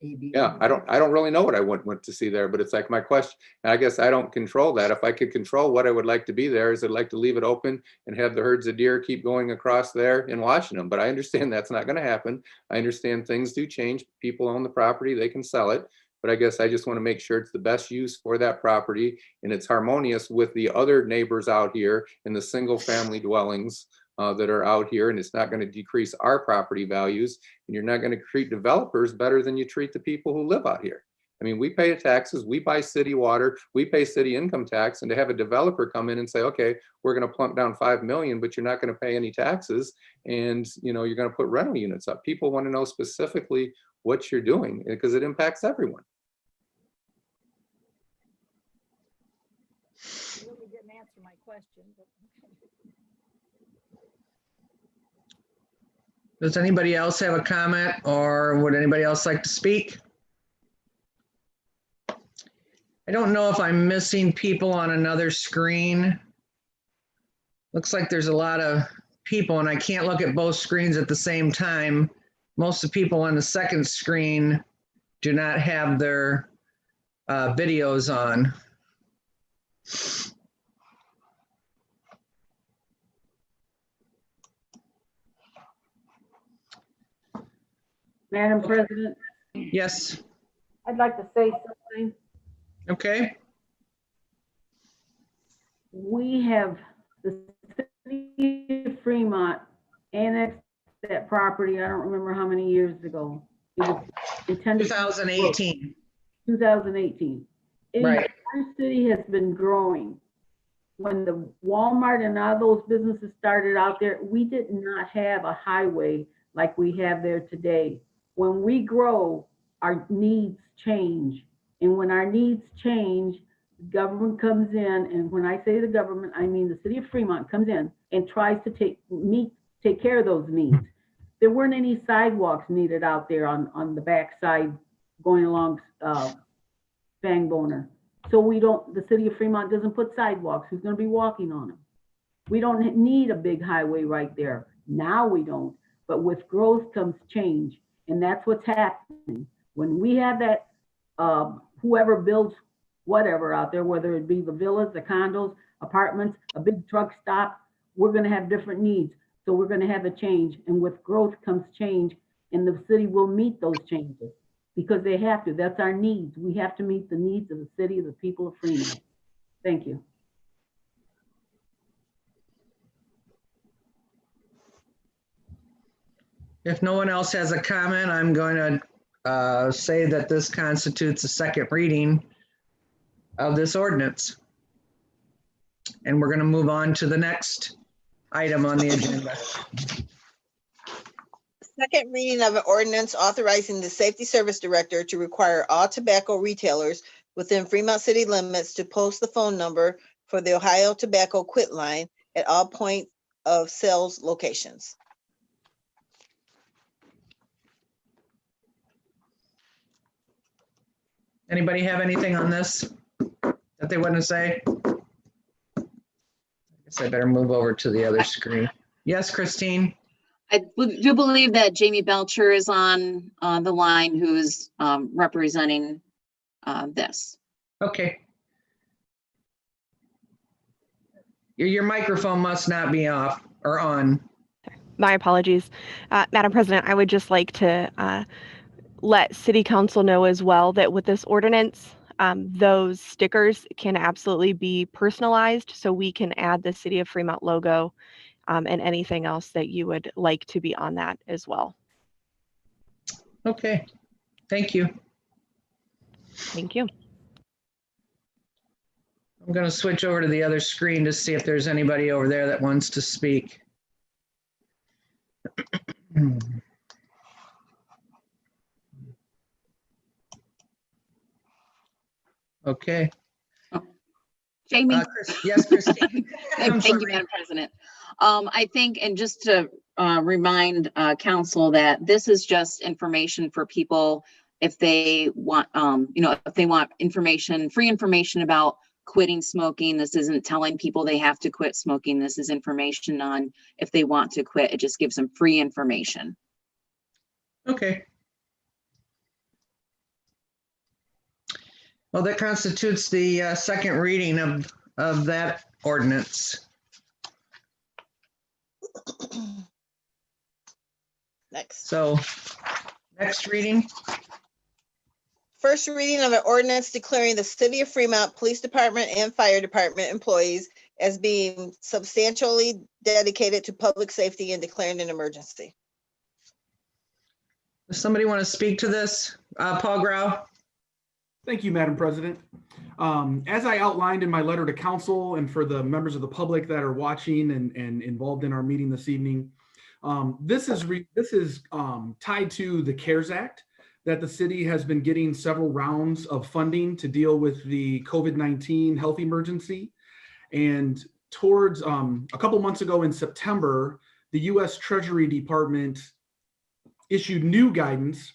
[SPEAKER 15] Yeah, I don't really know what I want to see there, but it's like my question. And I guess I don't control that. If I could control what I would like to be there, is I'd like to leave it open and have the herds of deer keep going across there and watching them. But I understand that's not going to happen. I understand things do change. People own the property, they can sell it. But I guess I just want to make sure it's the best use for that property and it's harmonious with the other neighbors out here in the single family dwellings that are out here, and it's not going to decrease our property values, and you're not going to treat developers better than you treat the people who live out here. I mean, we pay taxes, we buy city water, we pay city income tax, and to have a developer come in and say, okay, we're going to plunk down 5 million, but you're not going to pay any taxes, and you're going to put rental units up. People want to know specifically what you're doing because it impacts everyone.
[SPEAKER 5] You really didn't answer my question, but okay.
[SPEAKER 1] Does anybody else have a comment, or would anybody else like to speak? I don't know if I'm missing people on another screen. Looks like there's a lot of people and I can't look at both screens at the same time. Most of the people on the second screen do not have their videos on.
[SPEAKER 16] Madam President,
[SPEAKER 1] Yes,
[SPEAKER 16] I'd like to say something.
[SPEAKER 1] okay.
[SPEAKER 16] We have, the city of Fremont annexed that property, I don't remember how many years ago. It was intended.
[SPEAKER 1] 2018.
[SPEAKER 16] 2018.
[SPEAKER 1] Right.
[SPEAKER 16] Our city has been growing. When the Walmart and all those businesses started out there, we did not have a highway like we have there today. When we grow, our needs change. And when our needs change, government comes in, and when I say the government, I mean the city of Fremont comes in and tries to take care of those needs. There weren't any sidewalks needed out there on the backside going along Fangboner. So the city of Fremont doesn't put sidewalks. Who's gonna be walking on them? We don't need a big highway right there. Now we don't, but with growth comes change. And that's what's happening. When we have that, whoever builds whatever out there, whether it be the villas, the condos, apartments, a big truck stop, we're gonna have different needs. So we're gonna have a change. And with growth comes change, and the city will meet those changes because they have to. That's our needs. We have to meet the needs of the city, of the people of Fremont. Thank you.
[SPEAKER 1] If no one else has a comment, I'm going to say that this constitutes a second reading of this ordinance. And we're going to move on to the next item on the agenda.
[SPEAKER 4] Second reading of an ordinance authorizing the Safety Service Director to require all tobacco retailers within Fremont city limits to post the phone number for the Ohio Tobacco Quit Line at all point of sales locations.
[SPEAKER 1] Anybody have anything on this that they want to say? I guess I better move over to the other screen. Yes, Christine?
[SPEAKER 14] I do believe that Jamie Belcher is on the line, who's representing this.
[SPEAKER 1] Okay. Your microphone must not be off or on.
[SPEAKER 17] My apologies. Madam President, I would just like to let City Council know as well that with this ordinance, those stickers can absolutely be personalized, so we can add the City of Fremont logo and anything else that you would like to be on that as well.
[SPEAKER 1] Okay, thank you.
[SPEAKER 17] Thank you.
[SPEAKER 1] I'm going to switch over to the other screen to see if there's anybody over there that wants to speak. Okay.
[SPEAKER 14] Jamie?
[SPEAKER 1] Yes, Christine.
[SPEAKER 14] Thank you, Madam President. I think, and just to remind council that this is just information for people if they want, if they want information, free information about quitting smoking. This isn't telling people they have to quit smoking. This is information on if they want to quit. It just gives them free information.
[SPEAKER 1] Okay. Well, that constitutes the second reading of that ordinance.
[SPEAKER 4] Next.
[SPEAKER 1] So, next reading.
[SPEAKER 4] First reading of an ordinance declaring the City of Fremont Police Department and Fire Department employees as being substantially dedicated to public safety and declaring an emergency.
[SPEAKER 1] Does somebody want to speak to this? Paul Grau?
[SPEAKER 18] Thank you, Madam President. As I outlined in my letter to council and for the members of the public that are watching and involved in our meeting this evening, this is tied to the CARES Act that the city has been getting several rounds of funding to deal with the COVID-19 health emergency. And towards a couple months ago in September, the U.S. Treasury Department issued new guidance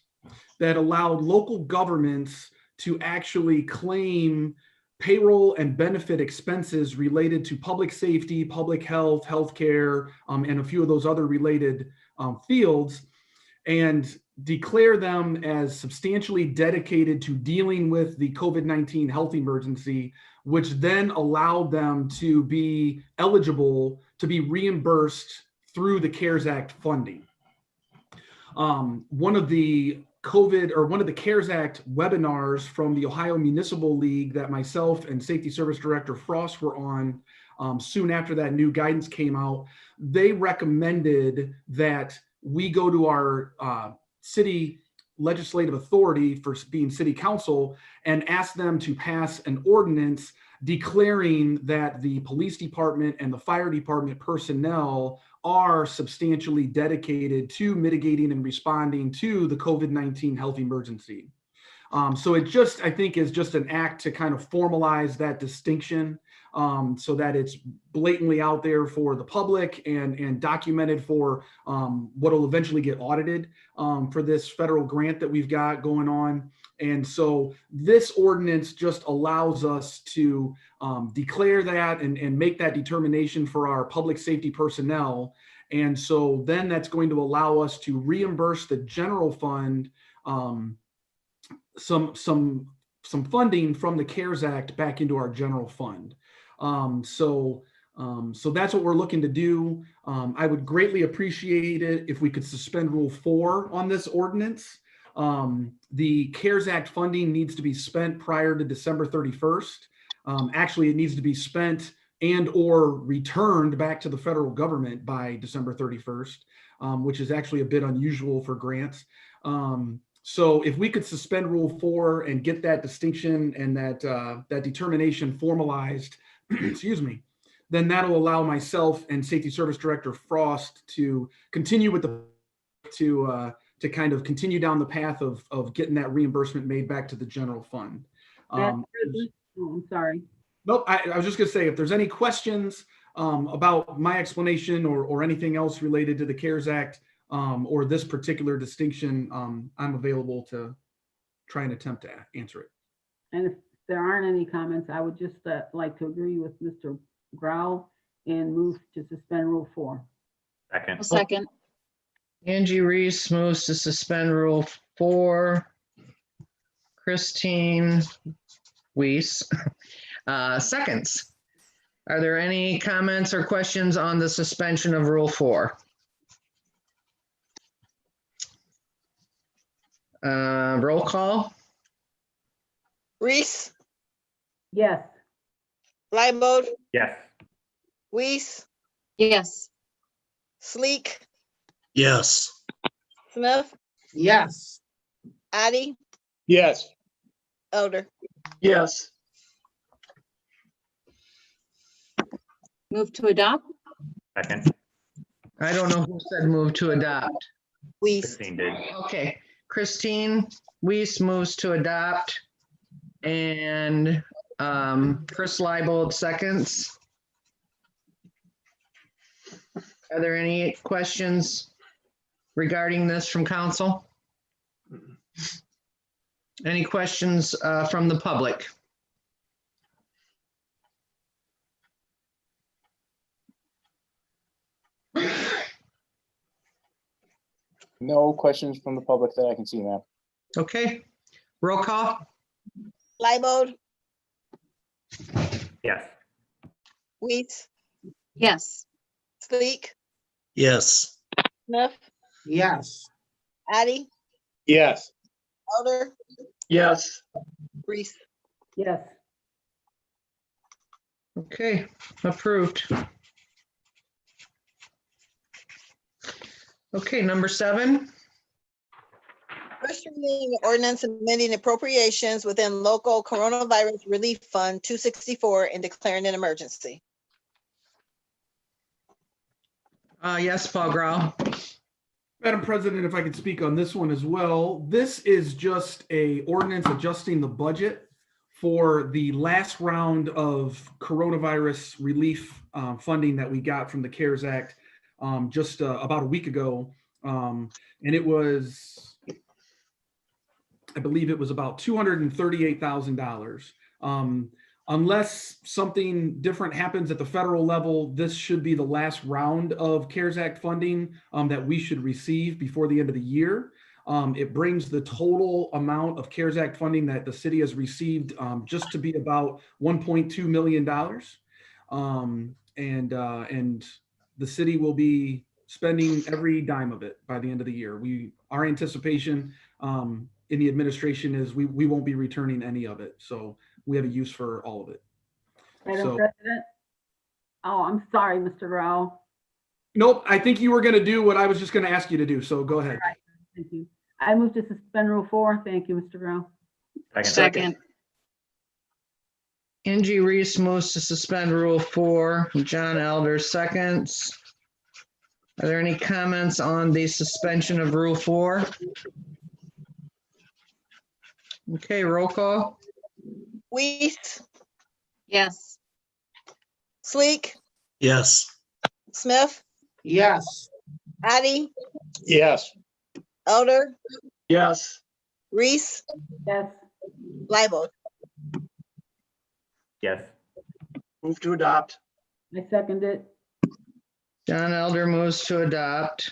[SPEAKER 18] that allowed local governments to actually claim payroll and benefit expenses related to public safety, public health, healthcare, and a few of those other related fields, and declare them as substantially dedicated to dealing with the COVID-19 health emergency, which then allowed them to be eligible to be reimbursed through the CARES Act funding. One of the CARES Act webinars from the Ohio Municipal League that myself and Safety Service Director Frost were on soon after that new guidance came out, they recommended that we go to our city legislative authority for being city council and ask them to pass an ordinance declaring that the police department and the fire department personnel are substantially dedicated to mitigating and responding to the COVID-19 health emergency. So it just, I think, is just an act to kind of formalize that distinction so that it's blatantly out there for the public and documented for what will eventually get audited for this federal grant that we've got going on. And so this ordinance just allows us to declare that and make that determination for our public safety personnel. And so then that's going to allow us to reimburse the general fund some funding from the CARES Act back into our general fund. So that's what we're looking to do. I would greatly appreciate it if we could suspend Rule 4 on this ordinance. The CARES Act funding needs to be spent prior to December 31st. Actually, it needs to be spent and or returned back to the federal government by December 31st, which is actually a bit unusual for grants. So if we could suspend Rule 4 and get that distinction and that determination formalized, excuse me, then that'll allow myself and Safety Service Director Frost to continue with to kind of continue down the path of getting that reimbursement made back to the general fund.
[SPEAKER 16] I'm sorry.
[SPEAKER 18] Nope, I was just gonna say, if there's any questions about my explanation or anything else related to the CARES Act or this particular distinction, I'm available to try and attempt to answer it.
[SPEAKER 16] And if there aren't any comments, I would just like to agree with Mr. Grau and move to suspend Rule 4.
[SPEAKER 8] Second.
[SPEAKER 14] Second.
[SPEAKER 1] Angie Reese moves to suspend Rule 4. Christine Weiss seconds. Are there any comments or questions on the suspension of Rule 4? Roll call.
[SPEAKER 4] Reese,
[SPEAKER 16] Yes.
[SPEAKER 4] Leibod,
[SPEAKER 8] Yes.
[SPEAKER 4] Weiss,
[SPEAKER 14] Yes.
[SPEAKER 4] Sleek,
[SPEAKER 9] Yes.
[SPEAKER 4] Smith,
[SPEAKER 2] Yes.
[SPEAKER 4] Addy,
[SPEAKER 9] Yes.
[SPEAKER 4] Elder.
[SPEAKER 9] Yes.
[SPEAKER 14] Move to adopt?
[SPEAKER 8] Second.
[SPEAKER 1] I don't know who said move to adopt.
[SPEAKER 4] Weiss.
[SPEAKER 8] Christine did.
[SPEAKER 1] Okay, Christine Weiss moves to adopt. And Chris Leibold seconds. Are there any questions regarding this from council? Any questions from the public?
[SPEAKER 3] No questions from the public that I can see, ma'am.
[SPEAKER 1] Okay, roll call?
[SPEAKER 4] Liebald,
[SPEAKER 8] Yes.
[SPEAKER 4] Weiss,
[SPEAKER 14] Yes.
[SPEAKER 4] Sleek,
[SPEAKER 9] Yes.
[SPEAKER 4] Smith,
[SPEAKER 2] Yes.
[SPEAKER 4] Addie,
[SPEAKER 9] Yes.
[SPEAKER 4] Elder,
[SPEAKER 9] Yes.
[SPEAKER 4] Reese.
[SPEAKER 16] Yes.
[SPEAKER 1] Okay, approved. Okay, number 7.
[SPEAKER 4] First reading ordinance amending appropriations within local coronavirus relief fund 264 and declaring an emergency.
[SPEAKER 1] Yes, Paul Grau.
[SPEAKER 18] Madam President, if I could speak on this one as well. This is just a ordinance adjusting the budget for the last round of coronavirus relief funding that we got from the CARES Act just about a week ago. And it was, I believe it was about $238,000. Unless something different happens at the federal level, this should be the last round of CARES Act funding that we should receive before the end of the year. It brings the total amount of CARES Act funding that the city has received just to be about $1.2 million. And the city will be spending every dime of it by the end of the year. Our anticipation in the administration is we won't be returning any of it. So we have a use for all of it.
[SPEAKER 16] Madam President? Oh, I'm sorry, Mr. Rao.
[SPEAKER 18] Nope, I think you were going to do what I was just going to ask you to do. So go ahead.
[SPEAKER 16] Right, thank you. I move to suspend Rule 4. Thank you, Mr. Rao.
[SPEAKER 14] Second.
[SPEAKER 1] Angie Reese moves to suspend Rule 4. John Elder seconds. Are there any comments on the suspension of Rule 4? Okay, roll call.
[SPEAKER 4] Weiss,
[SPEAKER 14] Yes.
[SPEAKER 4] Sleek,
[SPEAKER 9] Yes.
[SPEAKER 4] Smith,
[SPEAKER 2] Yes.
[SPEAKER 4] Addie,
[SPEAKER 9] Yes.
[SPEAKER 4] Elder,
[SPEAKER 9] Yes.
[SPEAKER 4] Reese,
[SPEAKER 16] Yes.
[SPEAKER 4] Liebald.
[SPEAKER 8] Yes.
[SPEAKER 9] Move to adopt.
[SPEAKER 16] I second it.
[SPEAKER 1] John Elder moves to adopt.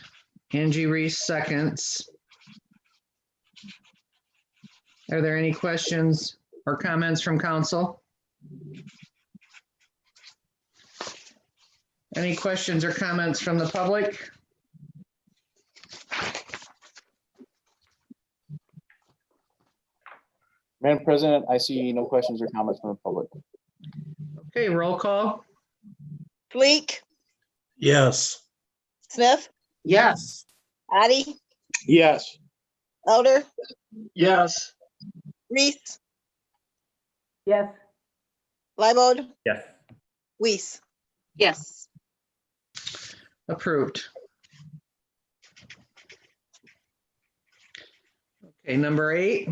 [SPEAKER 1] Angie Reese seconds. Are there any questions or comments from council? Any questions or comments from the public?
[SPEAKER 3] Madam President, I see no questions or comments from the public.
[SPEAKER 1] Okay, roll call.
[SPEAKER 4] Sleek,
[SPEAKER 9] Yes.
[SPEAKER 4] Smith,
[SPEAKER 2] Yes.
[SPEAKER 4] Addie,
[SPEAKER 9] Yes.
[SPEAKER 4] Elder,
[SPEAKER 9] Yes.
[SPEAKER 4] Reese,
[SPEAKER 16] Yes.
[SPEAKER 4] Liebald,
[SPEAKER 8] Yes.
[SPEAKER 4] Weiss.
[SPEAKER 14] Yes.
[SPEAKER 1] Approved. Okay, number 8.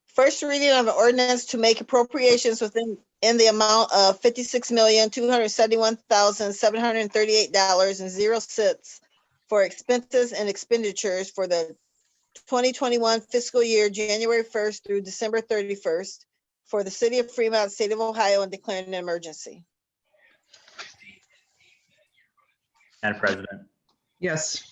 [SPEAKER 4] First reading of an ordinance to make appropriations in the amount of $56,271,738.00 for expenses and expenditures for the 2021 fiscal year, January 1st through December 31st, for the city of Fremont, state of Ohio, and declaring an emergency.
[SPEAKER 8] Madam President,
[SPEAKER 1] Yes.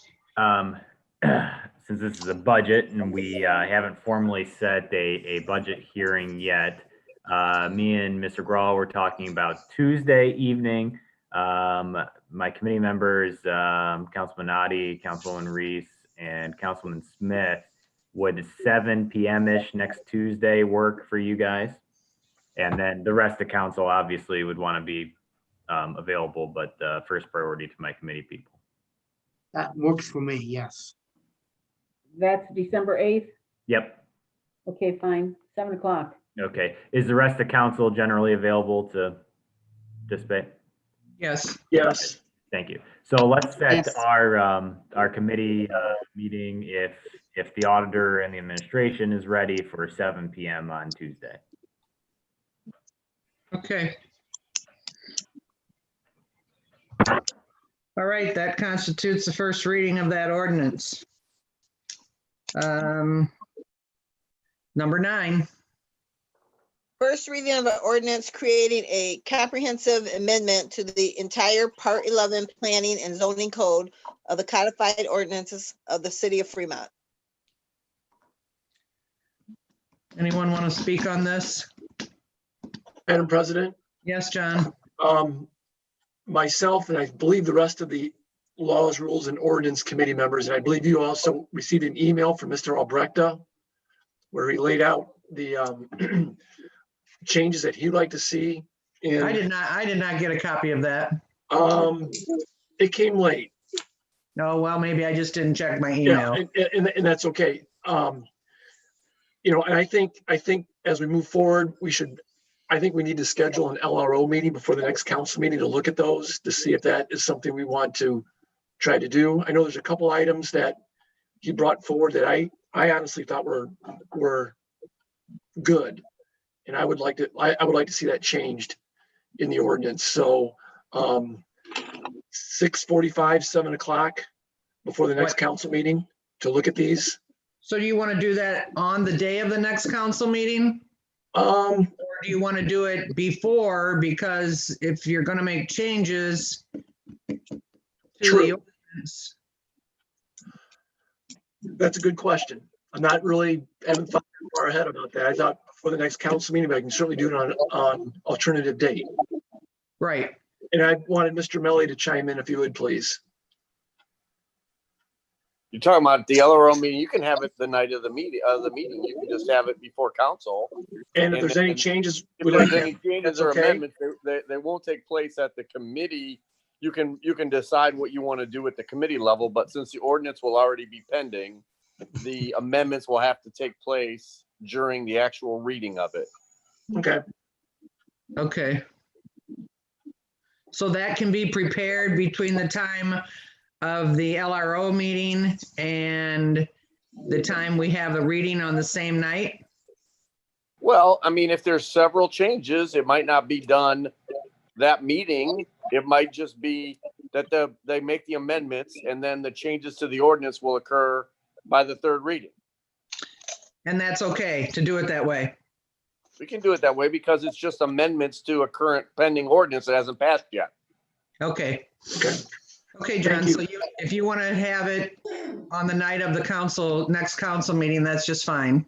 [SPEAKER 8] since this is a budget and we haven't formally set a budget hearing yet, me and Mr. Grawl were talking about Tuesday evening. My committee members, Councilman Nadi, Councilwoman Reese, and Councilman Smith, would 7 p.m.-ish next Tuesday work for you guys? And then the rest of council obviously would want to be available, but first priority to my committee people.
[SPEAKER 2] That works for me, yes.
[SPEAKER 16] That's December 8th?
[SPEAKER 8] Yep.
[SPEAKER 16] Okay, fine. 7 o'clock.
[SPEAKER 8] Okay. Is the rest of council generally available to participate?
[SPEAKER 1] Yes.
[SPEAKER 9] Yes.
[SPEAKER 8] Thank you. So let's set
[SPEAKER 14] Yes.
[SPEAKER 8] our committee meeting if the auditor and the administration is ready for 7 p.m. on Tuesday.
[SPEAKER 1] Okay. All right, that constitutes the first reading of that ordinance. Number 9.
[SPEAKER 4] First reading of an ordinance creating a comprehensive amendment to the entire Part 11 Planning and Zoning Code of the codified ordinances of the city of Fremont.
[SPEAKER 1] Anyone want to speak on this?
[SPEAKER 9] Madam President,
[SPEAKER 1] Yes, John?
[SPEAKER 9] myself, and I believe the rest of the Laws, Rules, and Ordinance Committee members, and I believe you also received an email from Mr. Albrechta where he laid out the changes that he'd like to see.
[SPEAKER 1] I
[SPEAKER 9] And
[SPEAKER 1] did not get a copy of that.
[SPEAKER 9] it came late.
[SPEAKER 1] No, well, maybe I just didn't check my
[SPEAKER 9] Yeah,
[SPEAKER 1] email.
[SPEAKER 9] and that's okay. You know, and I think as we move forward, I think we need to schedule an LRO meeting before the next council meeting to look at those, to see if that is something we want to try to do. I know there's a couple items that he brought forward that I honestly thought were good. And I would like to see that changed in the ordinance. So 6:45, 7 o'clock before the next council meeting to look at these.
[SPEAKER 1] So do you want to do that on the day of the next council meeting? Or do you want to do it before? Because if you're going to make changes to the ordinance.
[SPEAKER 9] That's a good question. I'm not really, haven't thought far ahead about that. I thought for the next council meeting, but I can certainly do it on alternative date.
[SPEAKER 1] Right.
[SPEAKER 9] And I wanted Mr. Melly to chime in if you would, please.
[SPEAKER 19] You're talking about the LRO meeting. You can have it the night of the meeting. You can just have it before council.
[SPEAKER 9] And if there's any changes,
[SPEAKER 19] if
[SPEAKER 9] we'd
[SPEAKER 19] there's
[SPEAKER 9] like to
[SPEAKER 19] any
[SPEAKER 9] have-
[SPEAKER 19] changes
[SPEAKER 9] that's
[SPEAKER 19] or
[SPEAKER 9] okay.
[SPEAKER 19] amendments, they won't take place at the committee. You can decide what you want to do at the committee level, but since the ordinance will already be pending, the amendments will have to take place during the actual reading of it.
[SPEAKER 9] Okay.
[SPEAKER 1] Okay. So that can be prepared between the time of the LRO meeting and the time we have a reading on the same night?
[SPEAKER 19] Well, I mean, if there's several changes, it might not be done that meeting. It might just be that they make the amendments and then the changes to the ordinance will occur by the third reading.
[SPEAKER 1] And that's okay to do it that way?
[SPEAKER 19] We can do it that way because it's just amendments to a current pending ordinance that hasn't passed yet.
[SPEAKER 1] Okay. Okay, John, so if you want to have it on the night of the next council meeting, that's just fine.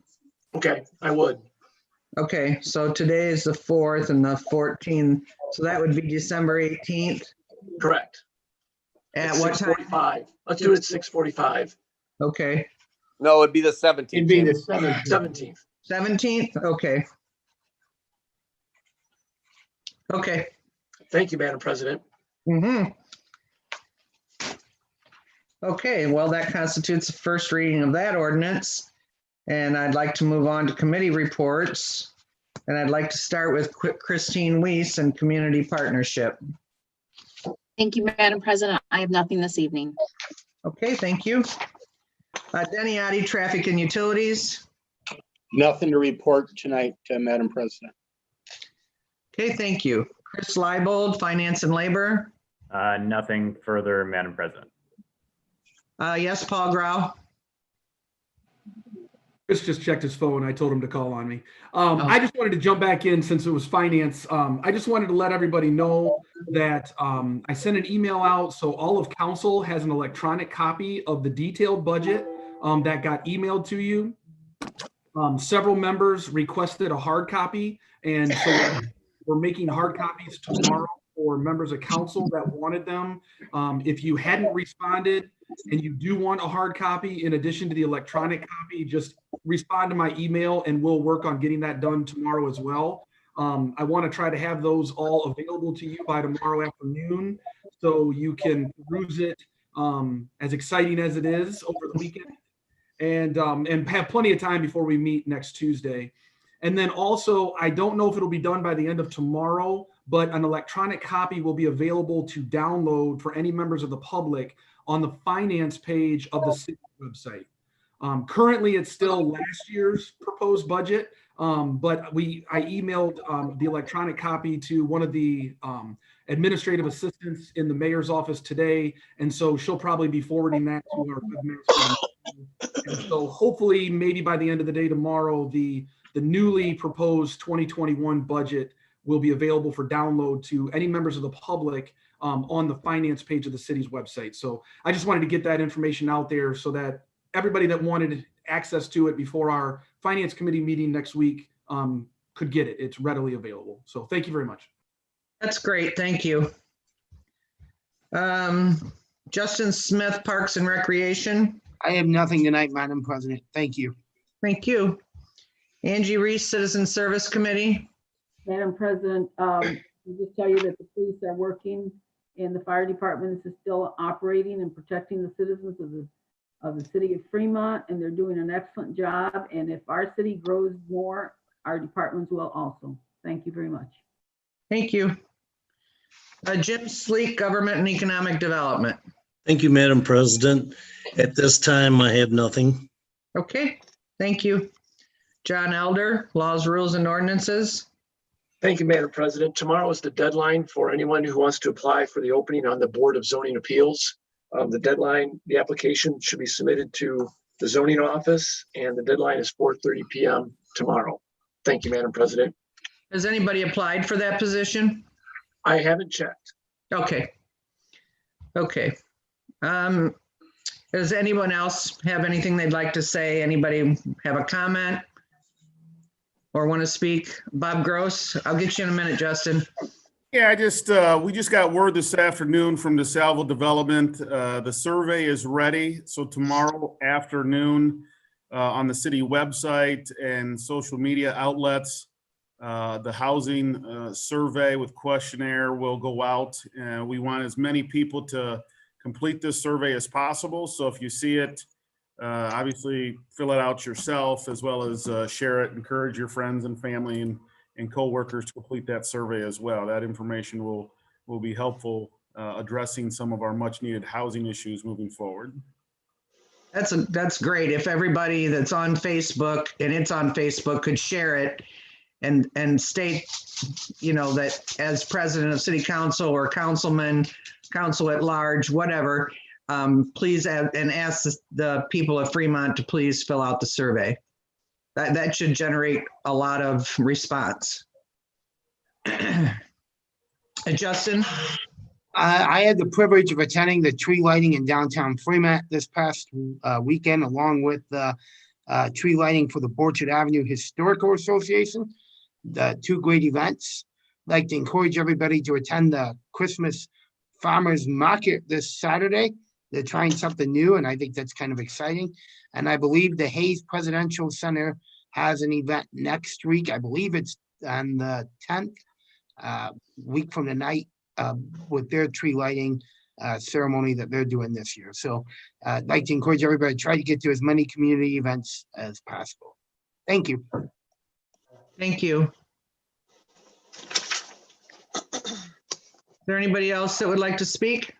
[SPEAKER 9] Okay, I would.
[SPEAKER 1] Okay, so today is the 4th and the 14th, so that would be December 18th?
[SPEAKER 9] Correct.
[SPEAKER 1] At what time?
[SPEAKER 9] 6:45. Let's do it at 6:45.
[SPEAKER 1] Okay.
[SPEAKER 19] No, it'd be the 17th.
[SPEAKER 2] It'd be the
[SPEAKER 9] 17th.
[SPEAKER 1] 17th, okay. Okay.
[SPEAKER 9] Thank you, Madam President.
[SPEAKER 1] Okay, well, that constitutes the first reading of that ordinance. And I'd like to move on to committee reports. And I'd like to start with Christine Weiss and Community Partnership.
[SPEAKER 20] Thank you, Madam President. I have nothing this evening.
[SPEAKER 1] Okay, thank you. Denny Adi, Traffic and Utilities.
[SPEAKER 21] Nothing to report tonight, Madam President.
[SPEAKER 1] Okay, thank you. Chris Leibold, Finance and Labor.
[SPEAKER 8] Nothing further, Madam President.
[SPEAKER 1] Yes, Paul Grau.
[SPEAKER 18] Chris just checked his phone. I told him to call on me. I just wanted to jump back in since it was finance. I just wanted to let everybody know that I sent an email out. So all of council has an electronic copy of the detailed budget that got emailed to you. Several members requested a hard copy. And so we're making hard copies tomorrow for members of council that wanted them. If you hadn't responded and you do want a hard copy in addition to the electronic copy, just respond to my email and we'll work on getting that done tomorrow as well. I want to try to have those all available to you by tomorrow afternoon so you can peruse it, as exciting as it is over the weekend, and have plenty of time before we meet next Tuesday. And then also, I don't know if it'll be done by the end of tomorrow, but an electronic copy will be available to download for any members of the public on the finance page of the city website. Currently, it's still last year's proposed budget, but I emailed the electronic copy to one of the administrative assistants in the mayor's office today, and so she'll probably be forwarding that to our webmaster. And so hopefully, maybe by the end of the day tomorrow, the the newly proposed 2021 budget will be available for download to any members of the public on the finance page of the city's website. So I just wanted to get that information out there so that everybody that wanted access to it before our finance committee meeting next week could get it. It's readily available. So thank you very much.
[SPEAKER 1] That's great. Thank you. Justin Smith, Parks and Recreation.
[SPEAKER 2] I have nothing tonight, Madam President. Thank you.
[SPEAKER 1] Thank you. Angie Reese, Citizen Service Committee.
[SPEAKER 16] Madam President, I'll just tell you that the police are working and the fire department is still operating and protecting the citizens of the city of Fremont, and they're doing an excellent job. And if our city grows more, our departments will also. Thank you very much.
[SPEAKER 1] Thank you. Jim Sleek, Government and Economic Development.
[SPEAKER 6] Thank you, Madam President. At this time, I have nothing.
[SPEAKER 1] Okay, thank you. John Elder, Laws, Rules, and Ordinances.
[SPEAKER 9] Thank you, Madam President. Tomorrow is the deadline for anyone who wants to apply for the opening on the Board of Zoning Appeals. The deadline, the application should be submitted to the zoning office, and the deadline is 4:30 p.m. tomorrow. Thank you, Madam President.
[SPEAKER 1] Has anybody applied for that position?
[SPEAKER 9] I haven't checked.
[SPEAKER 1] Okay. Okay. Does anyone else have anything they'd like to say? Anybody have a comment or want to speak? Bob Gross, I'll get you in a minute, Justin.
[SPEAKER 10] Yeah, we just got word this afternoon from DeSalvo Development. The survey is ready. So tomorrow afternoon on the city website and social media outlets, the housing survey with questionnaire will go out. We want as many people to complete this survey as possible. So if you see it, obviously fill it out yourself, as well as share it, encourage your friends and family and coworkers to complete that survey as well. That information will be helpful addressing some of our much needed housing issues moving forward.
[SPEAKER 1] That's great. If everybody that's on Facebook, and it's on Facebook, could share it and state, that as president of city council or councilman, council at large, whatever, please and ask the people of Fremont to please fill out the survey. That should generate a lot of response. Justin?
[SPEAKER 2] I had the privilege of attending the tree lighting in downtown Fremont this past weekend, along with the tree lighting for the Borchard Avenue Historical Association. The two great events. I'd like to encourage everybody to attend the Christmas Farmers Market this Saturday. They're trying something new, and I think that's kind of exciting. And I believe the Hayes Presidential Center has an event next week. I believe it's on the 10th, week from tonight, with their tree lighting ceremony that they're doing this year. So I'd like to encourage everybody to try to get to as many community events as possible. Thank you.
[SPEAKER 1] Thank you. Is there anybody else that would like to speak?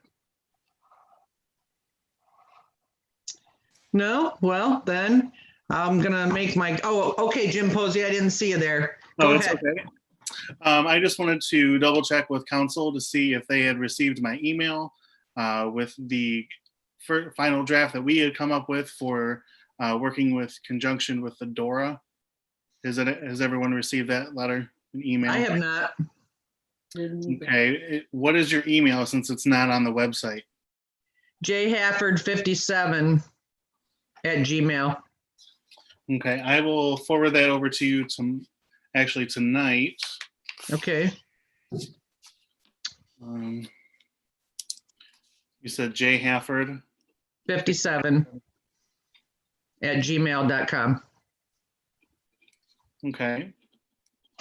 [SPEAKER 1] No? Well, then I'm gonna make okay, Jim Posey, I didn't see you there. Go
[SPEAKER 22] It's
[SPEAKER 1] ahead.
[SPEAKER 22] okay. I just wanted to double check with council to see if they had received my email with the final draft that we had come up with for working with conjunction with the DORA. Has everyone received that letter, an email?
[SPEAKER 1] I have not.
[SPEAKER 22] Okay, what is your email since it's not on the website?
[SPEAKER 1] jhafford57@gmail.
[SPEAKER 22] Okay, I will forward that over to you tonight.
[SPEAKER 1] Okay.
[SPEAKER 22] You said J Hafford
[SPEAKER 1] 57@gmail.com.
[SPEAKER 22] Okay.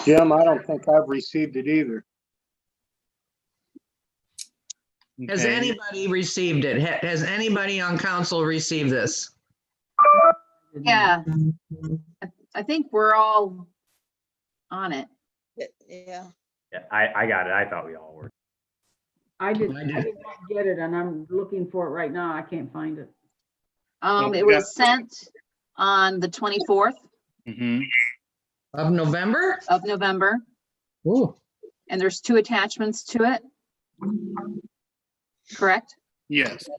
[SPEAKER 21] Jim, I don't think I've received it either.
[SPEAKER 1] Has
[SPEAKER 22] Okay.
[SPEAKER 1] anybody received it? Has anybody on council received this?
[SPEAKER 20] Yeah. I think we're all on it.
[SPEAKER 4] Yeah.
[SPEAKER 8] Yeah, I got it. I thought we all were.
[SPEAKER 16] I did not get it, and I'm looking for it right now. I can't find it.
[SPEAKER 20] It was sent on the 24th
[SPEAKER 1] Of November?
[SPEAKER 20] of November,
[SPEAKER 1] Ooh.
[SPEAKER 20] and there's 2 attachments to it. Correct?
[SPEAKER 22] Yes.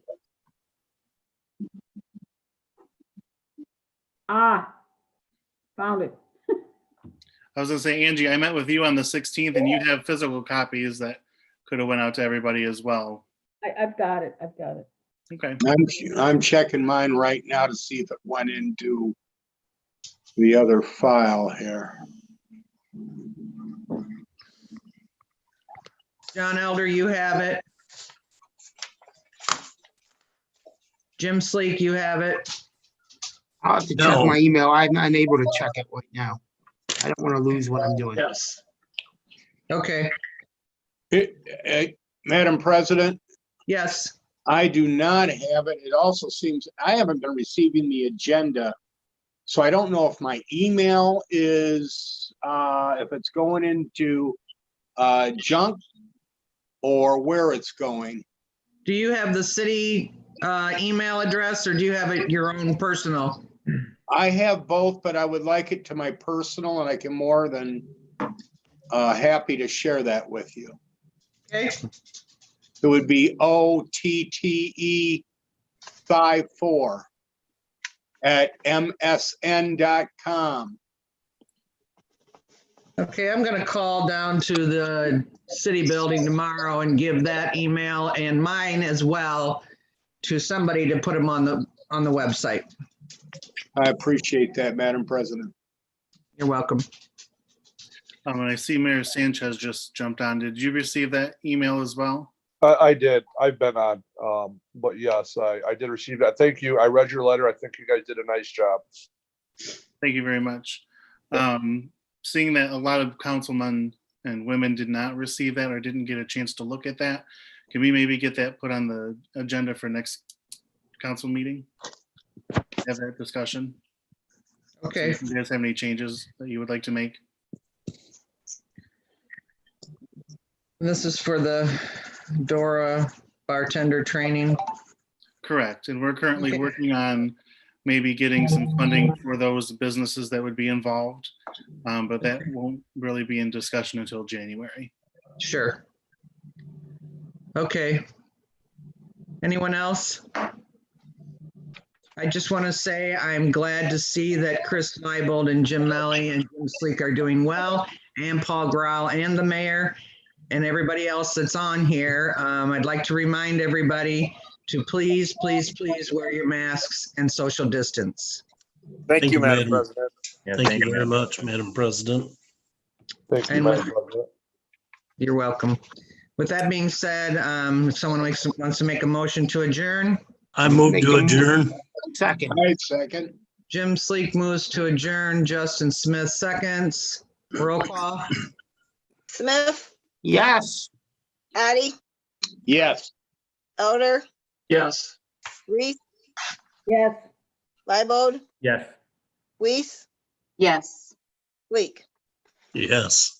[SPEAKER 16] Ah, found it.
[SPEAKER 22] I was gonna say, Angie, I met with you on the 16th and you have physical copies that could have went out to everybody as well.
[SPEAKER 16] I've got it. I've got it.
[SPEAKER 22] Okay.
[SPEAKER 21] I'm checking mine right now to see if it went into the other file here.
[SPEAKER 1] John Elder, you have it. Jim Sleek, you have it.
[SPEAKER 2] I'll have to check
[SPEAKER 6] No.
[SPEAKER 2] my email. I'm unable to check it right now. I don't want to lose what I'm doing.
[SPEAKER 9] Yes.
[SPEAKER 1] Okay,
[SPEAKER 21] Madam President,
[SPEAKER 1] yes.
[SPEAKER 21] I do not have it. It also seems I haven't been receiving the agenda. So I don't know if my email is, if it's going into junk or where it's going.
[SPEAKER 1] Do you have the city email address or do you have it your own personal?
[SPEAKER 21] I have both, but I would like it to my personal, and I can more than happy to share that with you.
[SPEAKER 1] Okay,
[SPEAKER 21] It would be OTTE54 at msn.com.
[SPEAKER 1] okay, I'm gonna call down to the city building tomorrow and give that email and mine as well to somebody to put them on the website.
[SPEAKER 21] I appreciate that, Madam President.
[SPEAKER 1] You're welcome.
[SPEAKER 22] I see Mayor Sanchez just jumped on. Did you receive that email as well?
[SPEAKER 7] I did. I've been on, but yes, I did receive that. Thank you. I read your letter. I think you guys did a nice job.
[SPEAKER 22] Thank you very much. Seeing that a lot of councilmen and women did not receive that or didn't get a chance to look at that, can we maybe get that put on the agenda for next council meeting? Have that discussion?
[SPEAKER 1] Okay.
[SPEAKER 22] Do you guys have any changes that you would like to make?
[SPEAKER 1] This is for the Dora bartender training.
[SPEAKER 22] Correct. And we're currently
[SPEAKER 1] Okay.
[SPEAKER 22] working on maybe getting some funding for those businesses that would be involved. But that won't really be in discussion until January.
[SPEAKER 1] Sure. Okay. Anyone else? I just want to say I'm glad to see that Chris Leibold and Jim Melly and Jim Sleek are doing well, and Paul Grau and the mayor and everybody else that's on here. I'd like to remind everybody to please, please, please wear your masks and social distance.
[SPEAKER 19] Thank you, Madam President.
[SPEAKER 8] Yeah,
[SPEAKER 6] Thank you very much, Madam President.
[SPEAKER 7] Thank you,
[SPEAKER 1] And
[SPEAKER 7] Madam
[SPEAKER 1] with-
[SPEAKER 7] President.
[SPEAKER 1] You're welcome. With that being said, if someone wants to make a motion to adjourn,
[SPEAKER 6] I move to adjourn.
[SPEAKER 2] Second.
[SPEAKER 21] All right, second.
[SPEAKER 1] Jim Sleek moves to adjourn, Justin Smith seconds. Roll call.
[SPEAKER 4] Smith,
[SPEAKER 2] Yes.
[SPEAKER 4] Addie,
[SPEAKER 21] Yes.
[SPEAKER 4] Elder,
[SPEAKER 9] Yes.
[SPEAKER 4] Reese,
[SPEAKER 16] Yes.
[SPEAKER 4] Leibold,
[SPEAKER 8] Yes.
[SPEAKER 4] Weiss,
[SPEAKER 20] Yes.
[SPEAKER 4] Leek.
[SPEAKER 6] Yes.